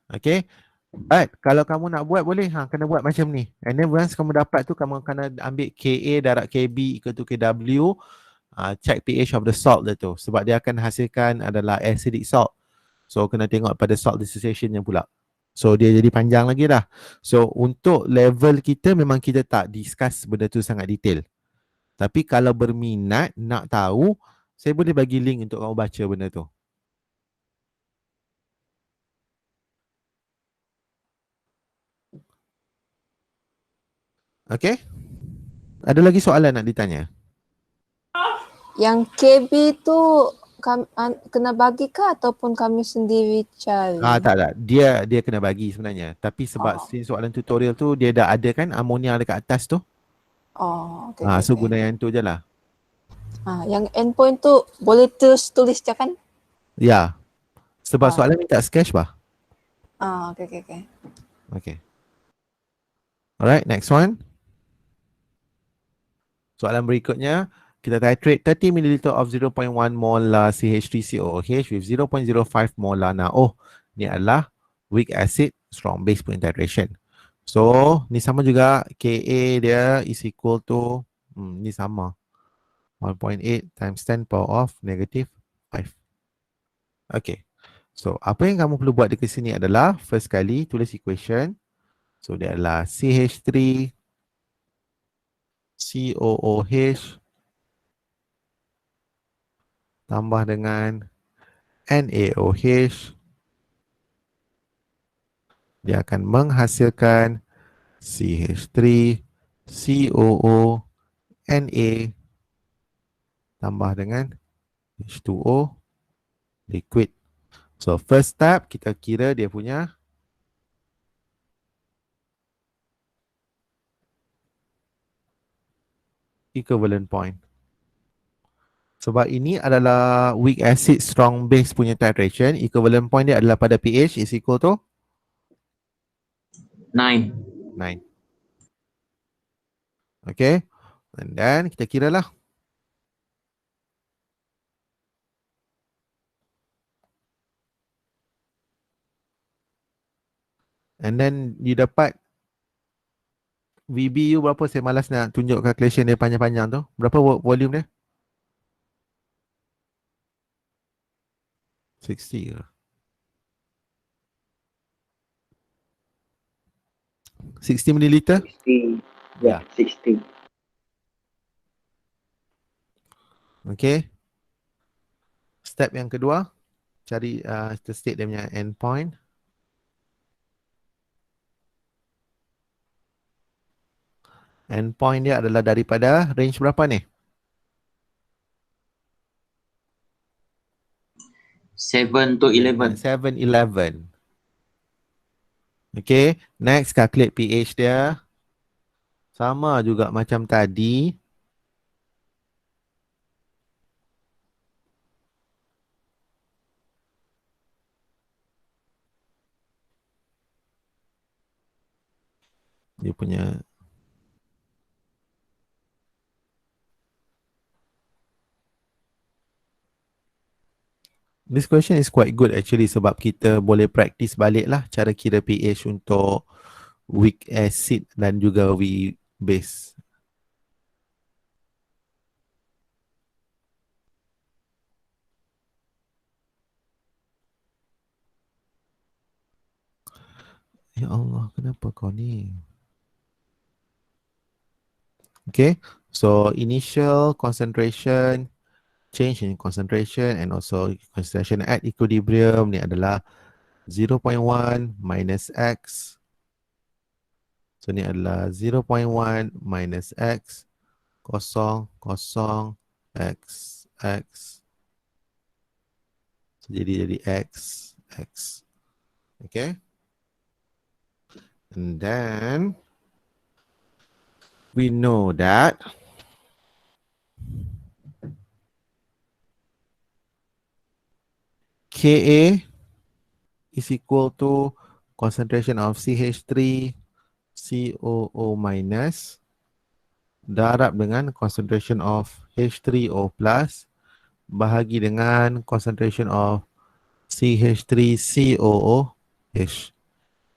Okay. But kalau kamu nak buat boleh, kena buat macam ni. And then once kamu dapat tu, kamu kena ambil Ka darab Kb equal to Kw. Check pH of the salt dia tu. Sebab dia akan hasilkan adalah acidic salt. So kena tengok pada salt dissociation yang pula. So dia jadi panjang lagi dah. So untuk level kita memang kita tak discuss benda tu sangat detail. Tapi kalau berminat nak tahu, saya boleh bagi link untuk kamu baca benda tu. Okay? Ada lagi soalan nak ditanya? Yang KB tu kena bagi kah ataupun kami sendiri cari? Tak. Dia kena bagi sebenarnya. Tapi sebab soalan tutorial tu dia dah ada kan amonia dekat atas tu. Okay. So guna yang tu je lah. Yang endpoint tu boleh terus tulis je kan? Ya. Sebab soalan minta sketch bah. Okay. Okay. Alright, next one. Soalan berikutnya, kita titrate 30 ml of 0.1 molar CH3COOH with 0.05 molar NaOH. Ni adalah weak acid strong base punya titration. So, ni sama juga Ka dia is equal to ni sama. 1.8 times 10 power of negative 5. Okay. So, apa yang kamu perlu buat dekat sini adalah first kali tulis equation. So, dia adalah CH3 COOH tambah dengan NaOH. Dia akan menghasilkan CH3 COO Na tambah dengan H2O liquid. So first step kita kira dia punya equivalent point. Sebab ini adalah weak acid strong base punya titration, equivalent point dia adalah pada pH is equal to 9. 9. Okay. And then kita kira lah. And then you dapat VBU berapa? Saya malas nak tunjuk calculation dia panjang-panjang tu. Berapa volume dia? 60 ke? 60 milliliter? 60. Ya. 60. Okay. Step yang kedua, cari kita state dia punya endpoint. Endpoint dia adalah daripada range berapa ni? 7 to 11. 7, 11. Okay. Next, calculate pH dia. Sama juga macam tadi. Dia punya this question is quite good actually sebab kita boleh practice balik lah cara kira pH untuk weak acid dan juga weak base. Ya Allah, kenapa kau ni? Okay, so initial concentration, change in concentration and also concentration at equilibrium ni adalah 0.1 minus X. So ni adalah 0.1 minus X kosong kosong X X. So jadi X X. Okay. And then we know that Ka is equal to concentration of CH3 COO minus darab dengan concentration of H3O plus bahagi dengan concentration of CH3COOH.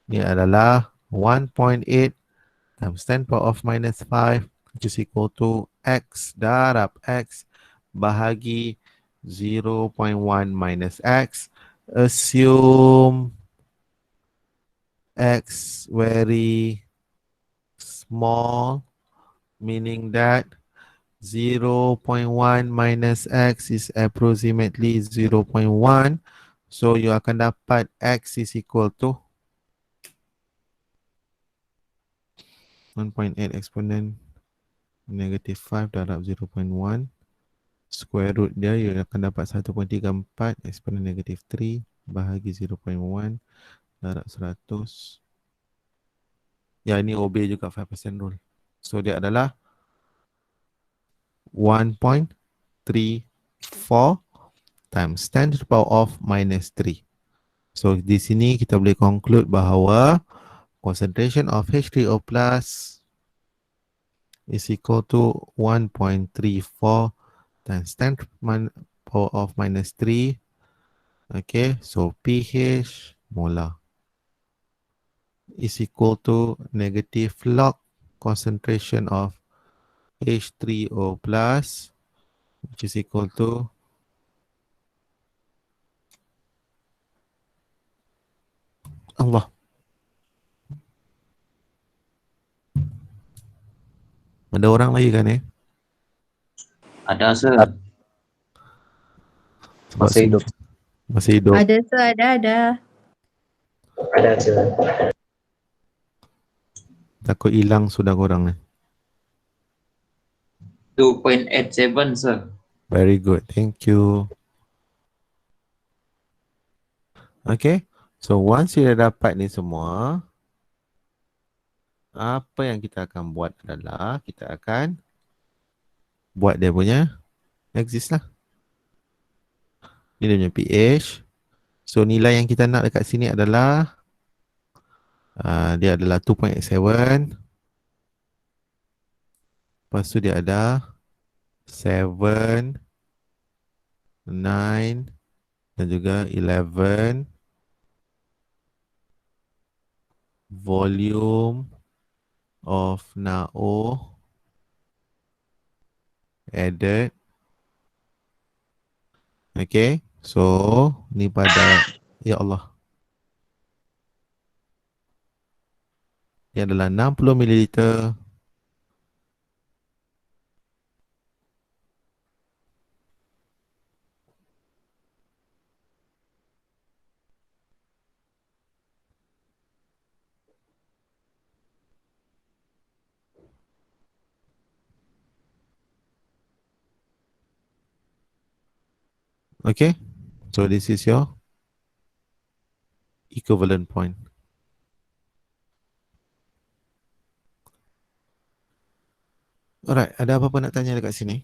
Ini adalah 1.8 times 10 power of minus 5 which is equal to X darab X bahagi 0.1 minus X. Assume X very small, meaning that 0.1 minus X is approximately 0.1. So you akan dapat X is equal to 1.8 exponent negative 5 darab 0.1. Square root dia you akan dapat 1.34 exponent negative 3 bahagi 0.1 darab 100. Ya, ini obey juga 5% rule. So dia adalah 1.34 times 10 to the power of minus 3. So di sini kita boleh conclude bahawa concentration of H3O plus is equal to 1.34 times 10 to the power of minus 3. Okay, so pH molar is equal to negative log concentration of H3O plus which is equal to Allah. Ada orang lagi kan Ada sir. Sebab Masih hidup. Masih hidup. Ada tu, ada. Ada sir. Takut hilang sudah korang 2.87 sir. Very good. Thank you. Okay. So once you dah dapat ni semua, apa yang kita akan buat adalah kita akan buat dia punya exist lah. Ni dia punya pH. So nilai yang kita nak dekat sini adalah dia adalah 2.87. Lepas tu dia ada 7, 9 dan juga 11. Volume of NaO added. Okay. So ni pada ya Allah. Ini adalah 60 ml. Okay. So this is your equivalent point. Alright, ada apa-apa nak tanya dekat sini?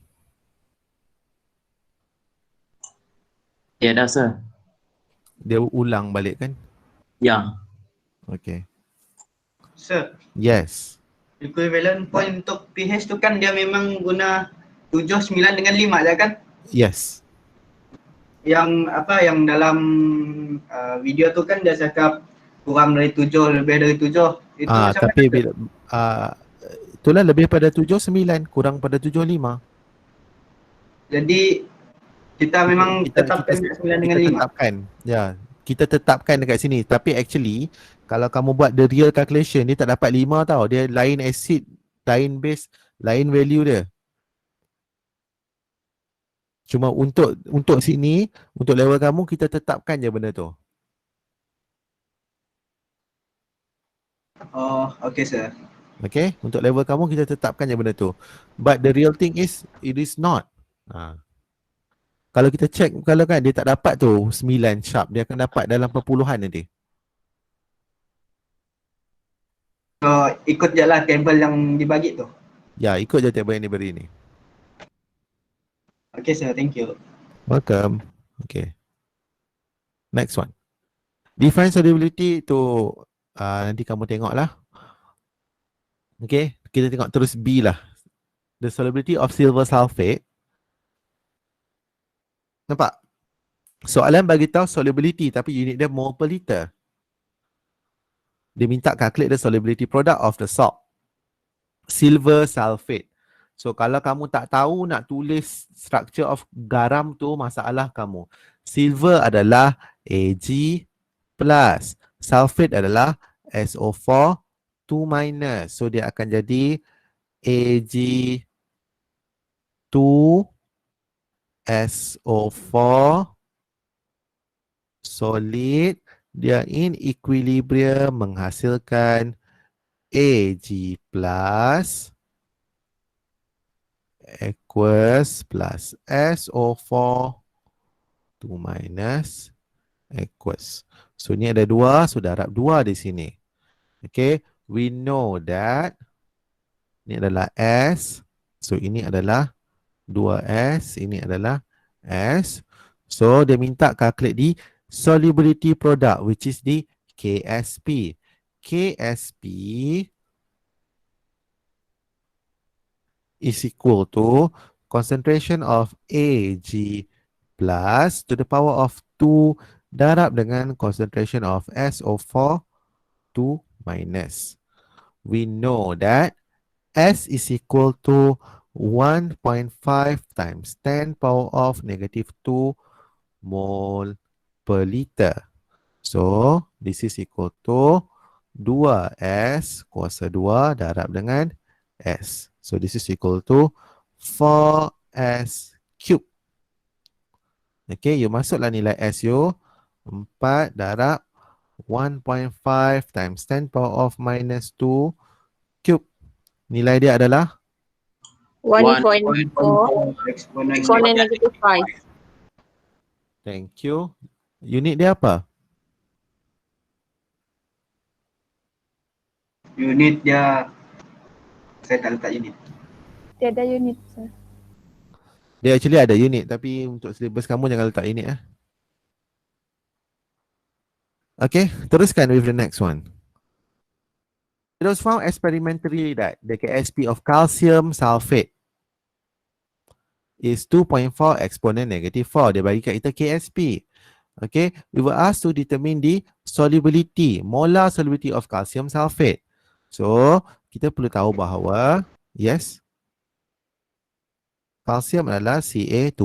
Tiada sir. Dia ulang balik kan? Ya. Okay. Sir, Yes. equivalent point untuk pH tu kan dia memang guna 7, 9 dengan 5 je kan? Yes. Yang apa yang dalam video tu kan dia cakap kurang dari 7, lebih dari 7. Itu macam Tapi mana? bila itulah lebih pada 7, 9, kurang pada 7, 5. Jadi kita memang tetapkan 9 dengan 5. Tetapkan. Ya, kita tetapkan dekat sini. Tapi actually kalau kamu buat the real calculation, dia tak dapat 5 tau. Dia lain acid, lain base, lain value dia. Cuma untuk sini, untuk level kamu, kita tetapkan je benda tu. Oh, okay sir. Okay, untuk level kamu, kita tetapkan je benda tu. But the real thing is, it is not. Kalau kita check, kalau kan dia tak dapat tu 9 sharp, dia akan dapat dalam perpuluhan nanti. So ikut je lah table yang dibagi tu. Ya, ikut je table yang diberi ni. Okay sir, thank you. Welcome. Okay. Next one. Define solubility tu nanti kamu tengok lah. Okay, kita tengok terus B lah. The solubility of silver sulfate. Nampak? Soalan bagi tahu solubility tapi unit dia mole per liter. Dia minta calculate the solubility product of the salt. Silver sulfate. So kalau kamu tak tahu nak tulis structure of garam tu, masalah kamu. Silver adalah Ag plus. Sulfate adalah SO4 2 minus. So dia akan jadi Ag2 SO4 solid. Dia in equilibria menghasilkan Ag plus aqueous plus SO4 2 minus aqueous. So ni ada dua, sudah darab dua di sini. Okay, we know that ni adalah S. So ini adalah 2S, ini adalah S. So dia minta calculate di solubility product which is di KSP. KSP is equal to concentration of Ag plus to the power of 2 darab dengan concentration of SO4 2 minus. We know that S is equal to 1.5 times 10 power of negative 2 mole per liter. So, this is equal to 2S kuasa 2 darab dengan S. So, this is equal to 4S cube. Okay, you masuklah nilai S you. 4 darab 1.5 times 10 power of minus 2 cube. Nilai dia adalah 1.4 Exponent exponent negative 5. thank you. Unit dia apa? unit dia, saya tak letak unit. Tiada unit, sir. Dia actually ada unit tapi untuk syllabus kamu jangan letak unit eh. Okay, teruskan with the next one. It was found experimentally that the Ksp of calcium sulfate is 2.4 exponent negative 4. Dia bagi kat kita Ksp. Okay, we were asked to determine the solubility, molar solubility of calcium sulfate. So, kita perlu tahu bahawa, yes, kalsium adalah Ca2+,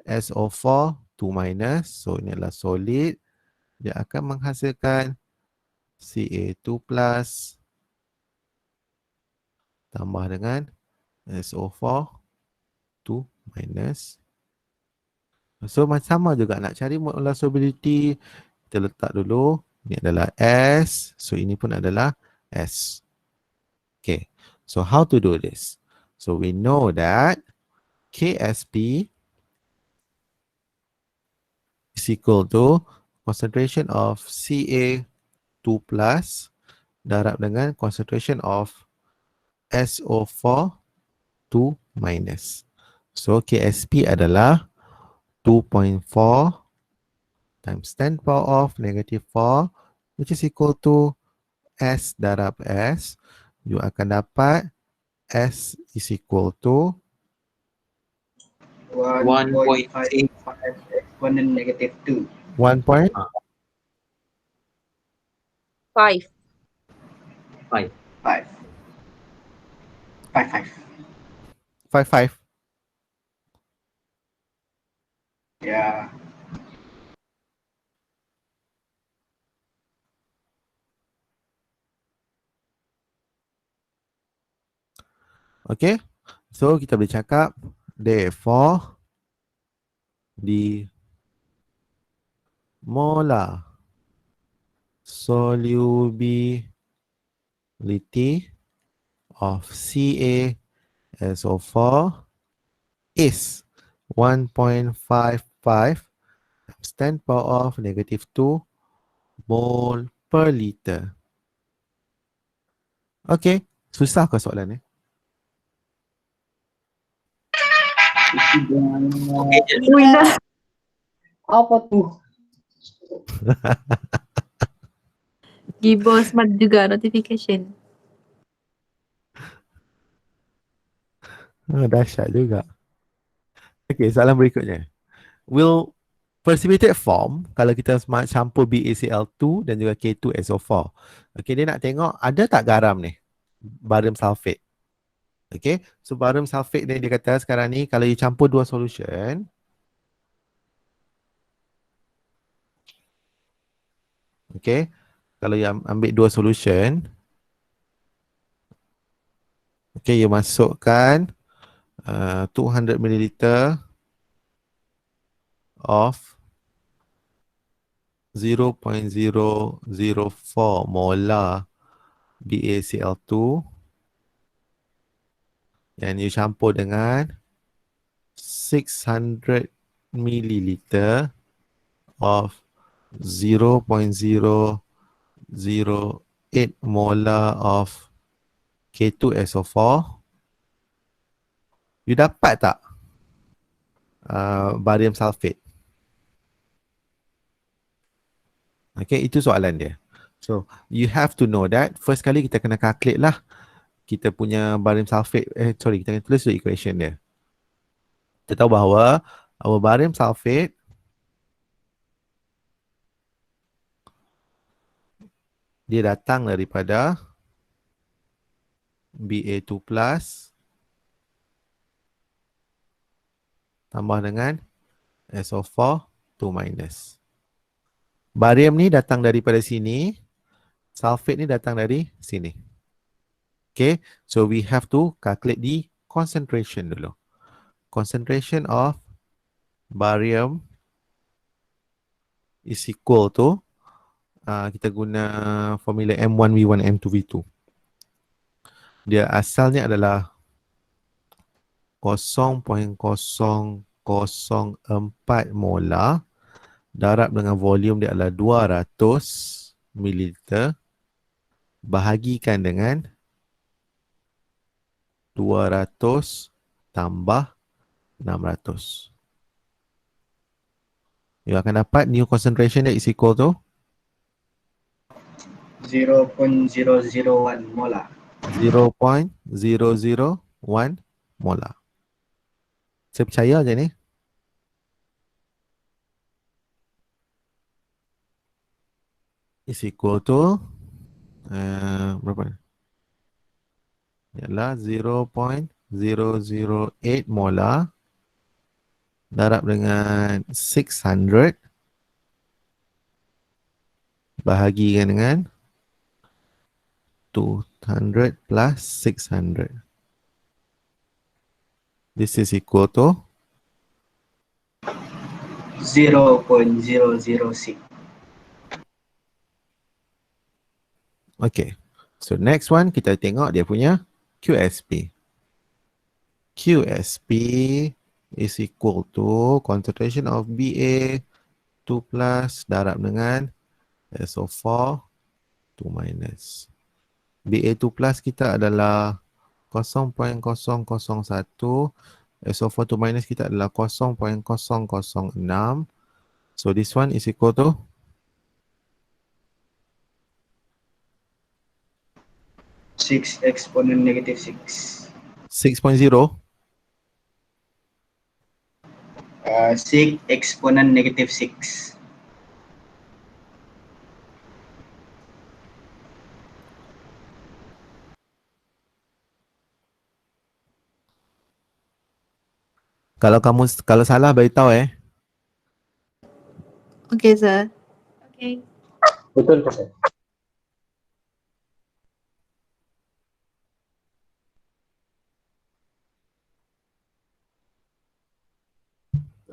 SO4 2 minus. So, ini adalah solid. Dia akan menghasilkan Ca2+ tambah dengan SO4 2 minus. So sama juga nak cari molar solubility, kita letak dulu. Ini adalah S. So ini pun adalah S. Okay. So how to do this? So we know that Ksp is equal to concentration of Ca2+ darab dengan concentration of SO4 2 minus. So Ksp adalah 2.4 times 10 power of negative 4 which is equal to S darab S. You akan dapat S is equal to 1.55 exponent negative 2. 1.5. 5. 5. 5. 55. Ya. Okay. So kita boleh cakap therefore the molar solubility of CaSO4 is 1.55 times 10 power of negative 2 mole per liter. Okay, susah ke soalan ni? Apa tuh? Gibo smart juga notification. Dahsyat juga. Okay, soalan berikutnya. Will precipitate form kalau kita campur BaCl2 dan juga K2SO4. Okay, dia nak tengok ada tak garam ni? Barium sulfate. Okay, so barium sulfate ni dia kata sekarang ni kalau you campur dua solution. Okay, kalau you ambil dua solution. Okay, you masukkan 200 ml of 0.004 molar BaCl2 yang you campur dengan 600 ml of 0.008 molar of K2SO4. You dapat tak barium sulfate? Okay, itu soalan dia. So, you have to know that. First kali kita kena calculate lah kita punya barium sulfate. Kita kena tulis dulu equation dia. Kita tahu bahawa our barium sulfate dia datang daripada Ba2+ tambah dengan SO4 2 minus. Barium ni datang daripada sini, sulfate ni datang dari sini. Okay, so we have to calculate the concentration dulu. Concentration of barium is equal to kita guna formula M1V1 M2V2. Dia asalnya adalah 0.004 molar darab dengan volume dia adalah 200 ml bahagikan dengan 200 tambah 600. You akan dapat new concentration that is equal to 0.001 molar. 0.001 molar. Saya percaya je ni. Is equal to berapa? Ialah 0.008 molar darab dengan 600 bahagikan dengan 200 plus 600. This is equal to 0.006. okay. So next one kita tengok dia punya QSP. QSP is equal to concentration of Ba 2 plus darab dengan SO4 2 minus. Ba2 plus kita adalah 0.001, SO4 2 minus kita adalah 0.006. So this one is equal to 6 exponent negative 6. 6.0. 6 exponent negative 6. Kalau salah beritahu Okay, sir. Okay. Betul, Profesor.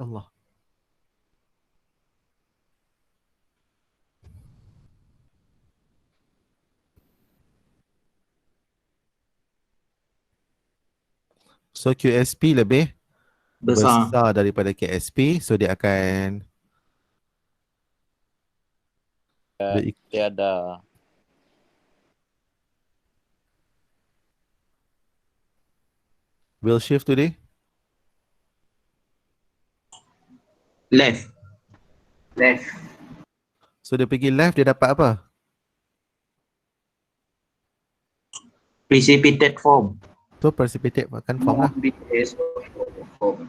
Allah. So QSP lebih besar daripada KSP, so dia akan dia ada will shift today. Left. Left. So dia pergi left, dia dapat apa? Precipitate form. So precipitate makan form lah. Form.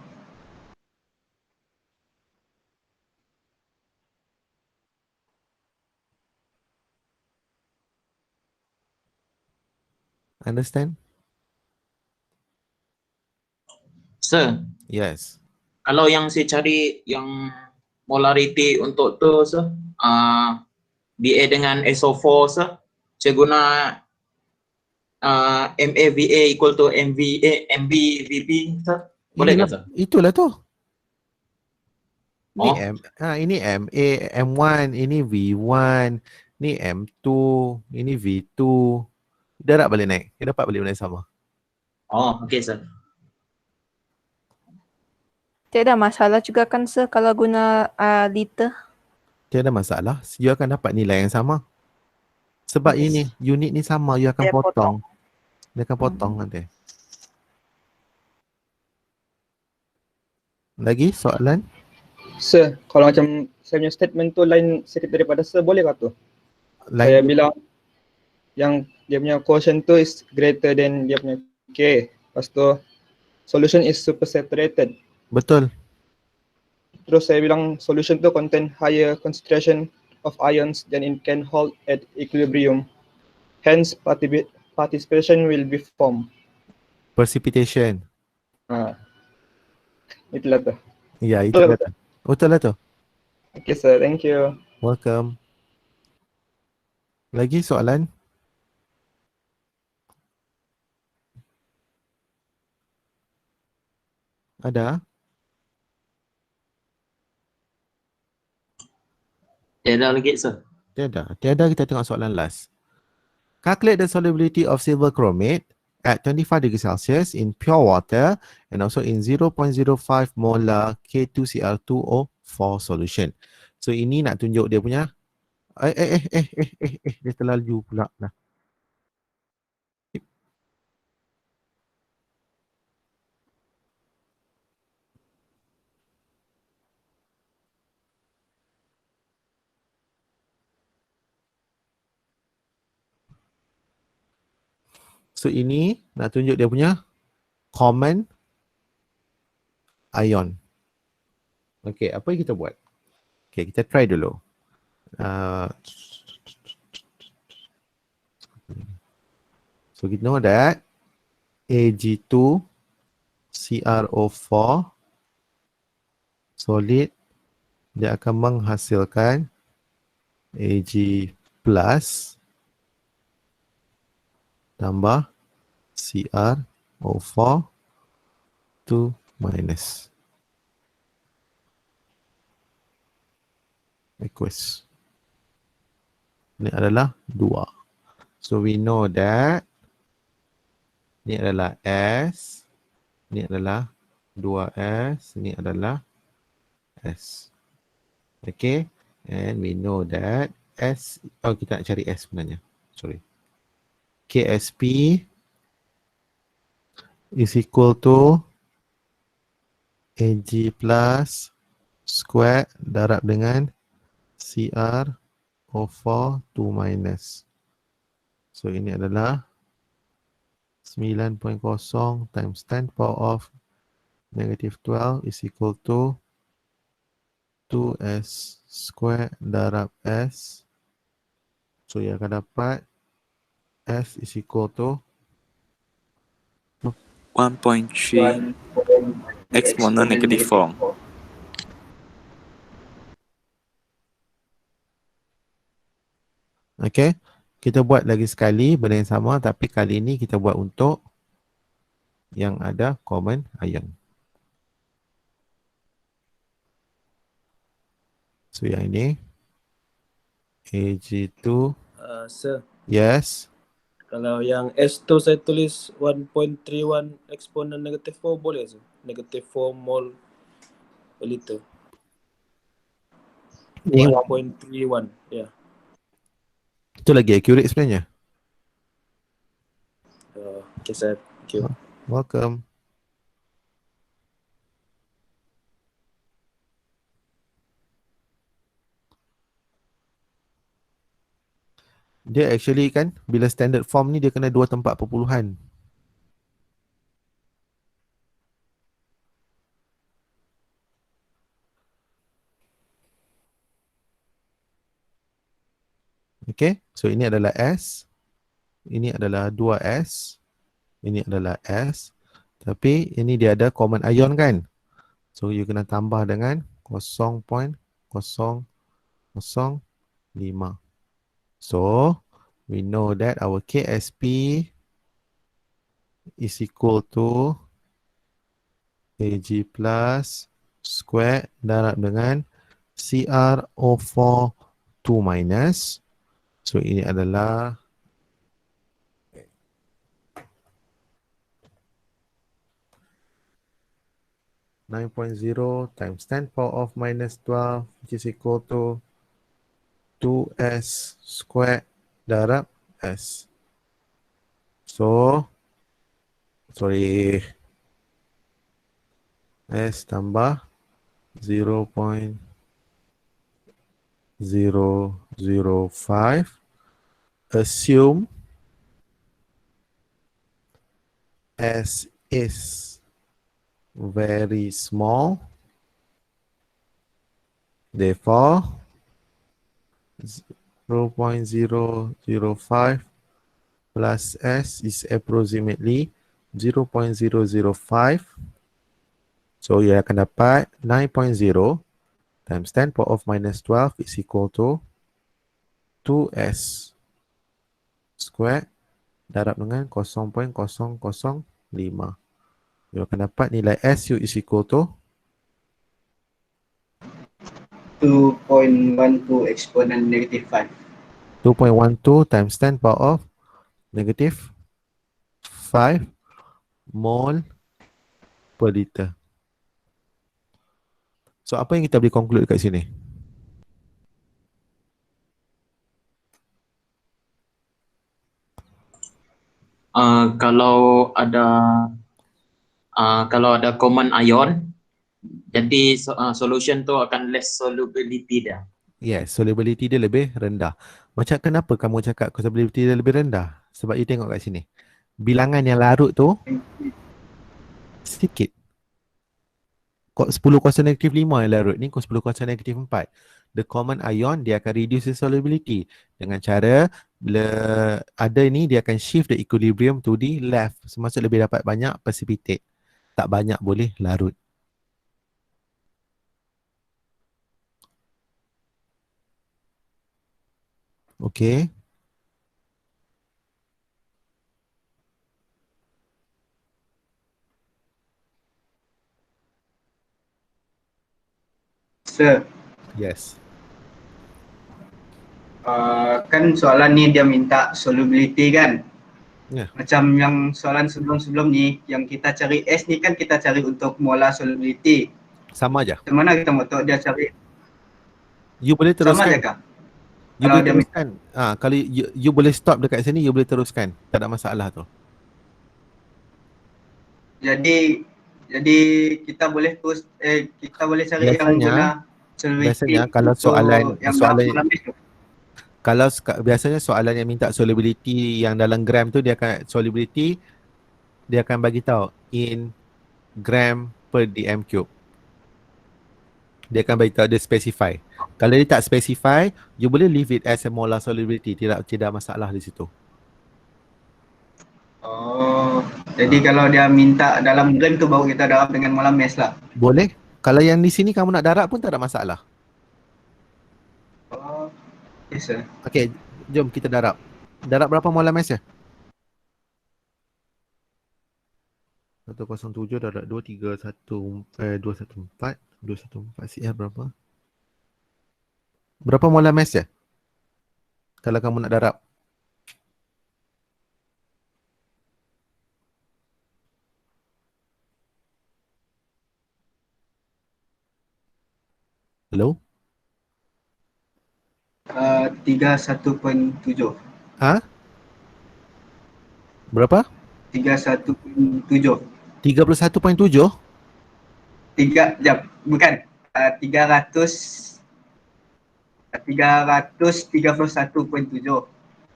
Understand? Sir, Yes. kalau yang saya cari yang molarity untuk tu sir, Ba dengan SO4 sir, saya guna MAVA equal to MBVB sir. Boleh tak sir? Itulah tu. Ni Oh. ini MA, M1, ini V1, ni M2, ini V2. Darab balik naik. Dia dapat balik benda sama. Oh, okay sir. Tiada masalah juga kan sir kalau guna liter? Tiada masalah. You akan dapat nilai yang sama. Sebab ini unit ni sama, you akan potong. Dia akan potong nanti. Lagi soalan? Sir, kalau macam saya punya statement tu lain sikit daripada sir, boleh tak tu? Saya bilang yang dia punya quotient tu is greater than dia punya K. Lepas tu solution is super saturated. Betul. Terus saya bilang solution tu contain higher concentration of ions than it can hold at equilibrium. Hence participation will be formed. Precipitation. Itulah tu. Ya, itu Betul kata. Betul lah tu. Okay sir, thank you. Welcome. Lagi soalan? Ada? Tiada lagi sir. Tiada. Tiada, kita tengok soalan last. Calculate the solubility of silver chromate at 25 degrees Celsius in pure water and also in 0.05 molar K2Cl2O4 solution. So ini nak tunjuk dia punya dia terlalu pula lah. So ini nak tunjuk dia punya common ion. Okay, apa yang kita buat? Okay, kita try dulu. So we know that Ag2CrO4 solid, dia akan menghasilkan Ag plus tambah CrO4 2 minus aqueous. Ini adalah 2. So we know that ini adalah S, ini adalah 2S, ini adalah S. Okay, and we know that S, kita nak cari S sebenarnya. Sorry. KSP is equal to Ag plus square darab dengan CrO4 2 minus. So ini adalah 9.0 times 10 power of negative 12 is equal to 2S square darab S. So yang akan dapat S is equal to 1.3 exponent negative 4. Okay, kita buat lagi sekali benda yang sama, tapi kali ini kita buat untuk yang ada common ion. So yang ini Ag2. Sir, Yes. kalau yang S tu saya tulis 1.31 eksponen negatif 4 boleh sir? Negatif 4 mol per liter. Ni 1.31, ya. itu lagi accurate sebenarnya. Okay sir, thank you. Welcome. Dia actually kan, bila standard form ni dia kena 2 tempat perpuluhan. Okay, so ini adalah S. Ini adalah 2S. Ini adalah S. Tapi ini dia ada common ion kan. So you kena tambah dengan 0.005. So we know that our KSP is equal to Ag plus square darab dengan CrO4 2 minus. So ini adalah 9.0 times 10 power of minus 12, which is equal to 2S squared darab S. So, sorry, S tambah 0.005. Assume S is very small. Therefore, 0.005 plus S is approximately 0.005 So, you akan dapat 9.0 times 10 power of minus 12 is equal to 2S squared darab dengan 0.005. You akan dapat nilai SU is equal to 2.12 exponent negative 5. 2.12 times 10 power of negative 5 mole per liter. So, apa yang kita boleh conclude kat sini? Kalau ada common ion, jadi solution tu akan less solubility dia. Yes, solubility dia lebih rendah. Macam kenapa kamu cakap solubility dia lebih rendah? Sebab you tengok kat sini. Bilangan yang larut tu sedikit. 10 kuasa negatif 5 yang larut ni 10 kuasa negatif 4. The common ion dia akan reduce the solubility dengan cara bila ada ni dia akan shift the equilibrium to the left. Maksud lebih dapat banyak precipitate. Tak banyak boleh larut. Okay. Sir, Yes. kan soalan ni dia minta solubility kan? Ya. Macam yang soalan sebelum-sebelum ni, yang kita cari S ni kan kita cari untuk molar solubility. Sama aja. Macam mana kita mau tahu dia cari? You boleh Sama teruskan. aja kah? You Kalau boleh dia teruskan. Kalau you boleh stop dekat sini, you boleh teruskan. Tak ada masalah tu. Jadi kita boleh terus kita boleh cari yang Biasanya, guna solubility kalau untuk soalan yang dalam S tu. kalau biasanya soalan yang minta solubility yang dalam gram tu dia akan solubility dia akan bagi tahu in gram per dm cube. Dia akan bagi tahu dia specify. Kalau dia tak specify, you boleh leave it as a molar solubility. Tidak masalah di situ. Oh, jadi kalau dia minta dalam gram tu baru kita darab dengan molar mass lah. Boleh. Kalau yang di sini kamu nak darab pun tak ada masalah. Oh, yes sir. Okey, jom kita darab. Darab berapa molar mass ya? 107 darab 214 CR berapa? Berapa molar mass ya? Kalau kamu nak darab. Hello? 31.7. Ha? Berapa? 31.7. 31.7? 331.7.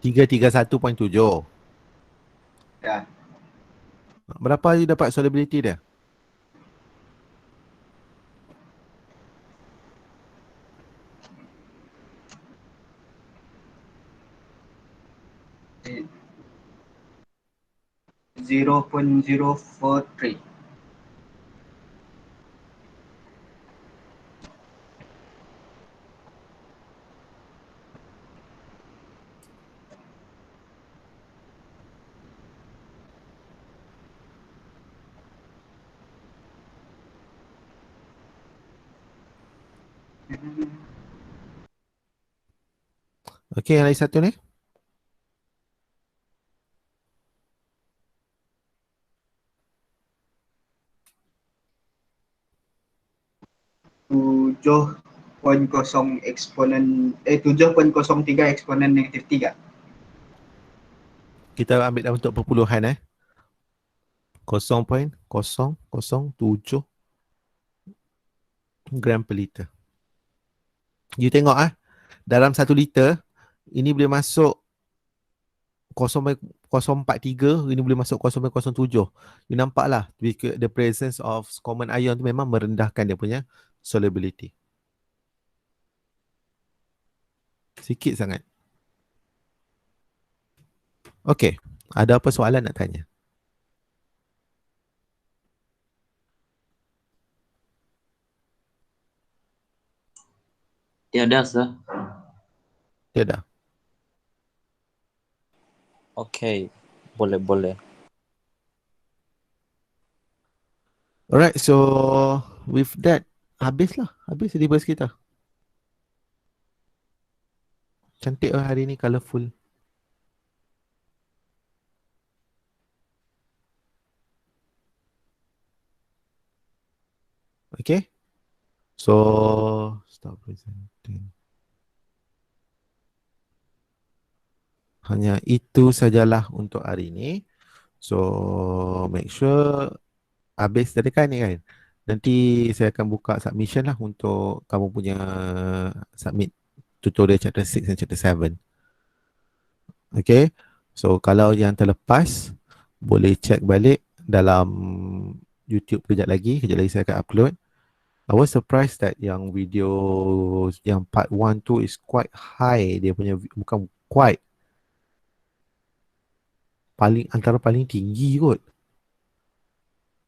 331.7. Ya. Berapa you dapat solubility dia? Di 0.043. Okey, yang lagi satu ni. Tujuh poin kosong eksponen 7.03 eksponen negatif 3. Kita ambil dalam bentuk perpuluhan 0.007 gram per liter. You tengok dalam 1 liter ini boleh masuk 0.043, ini boleh masuk 0.07. You nampaklah the presence of common ion tu memang merendahkan dia punya solubility. Sikit sangat. Okey, ada apa soalan nak tanya? Tiada sah. Tiada. Okay, boleh. Alright, so with that, habis syllabus kita. Cantik lah hari ni, colourful. Okay, so stop presenting. Hanya itu sajalah untuk hari ini. So make sure habis tadi kan ni kan. Nanti saya akan buka submission lah untuk kamu punya submit tutorial chapter 6 dan chapter 7. Okay, so kalau yang terlepas boleh check balik dalam YouTube kejap lagi saya akan upload. I was surprised that yang video yang part 1 tu is quite high, dia punya bukan quite, antara paling tinggi kot.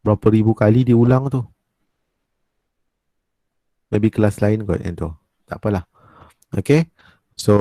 Berapa ribu kali diulang tu. Maybe kelas lain kot yang tu. Tak apalah. Okay, so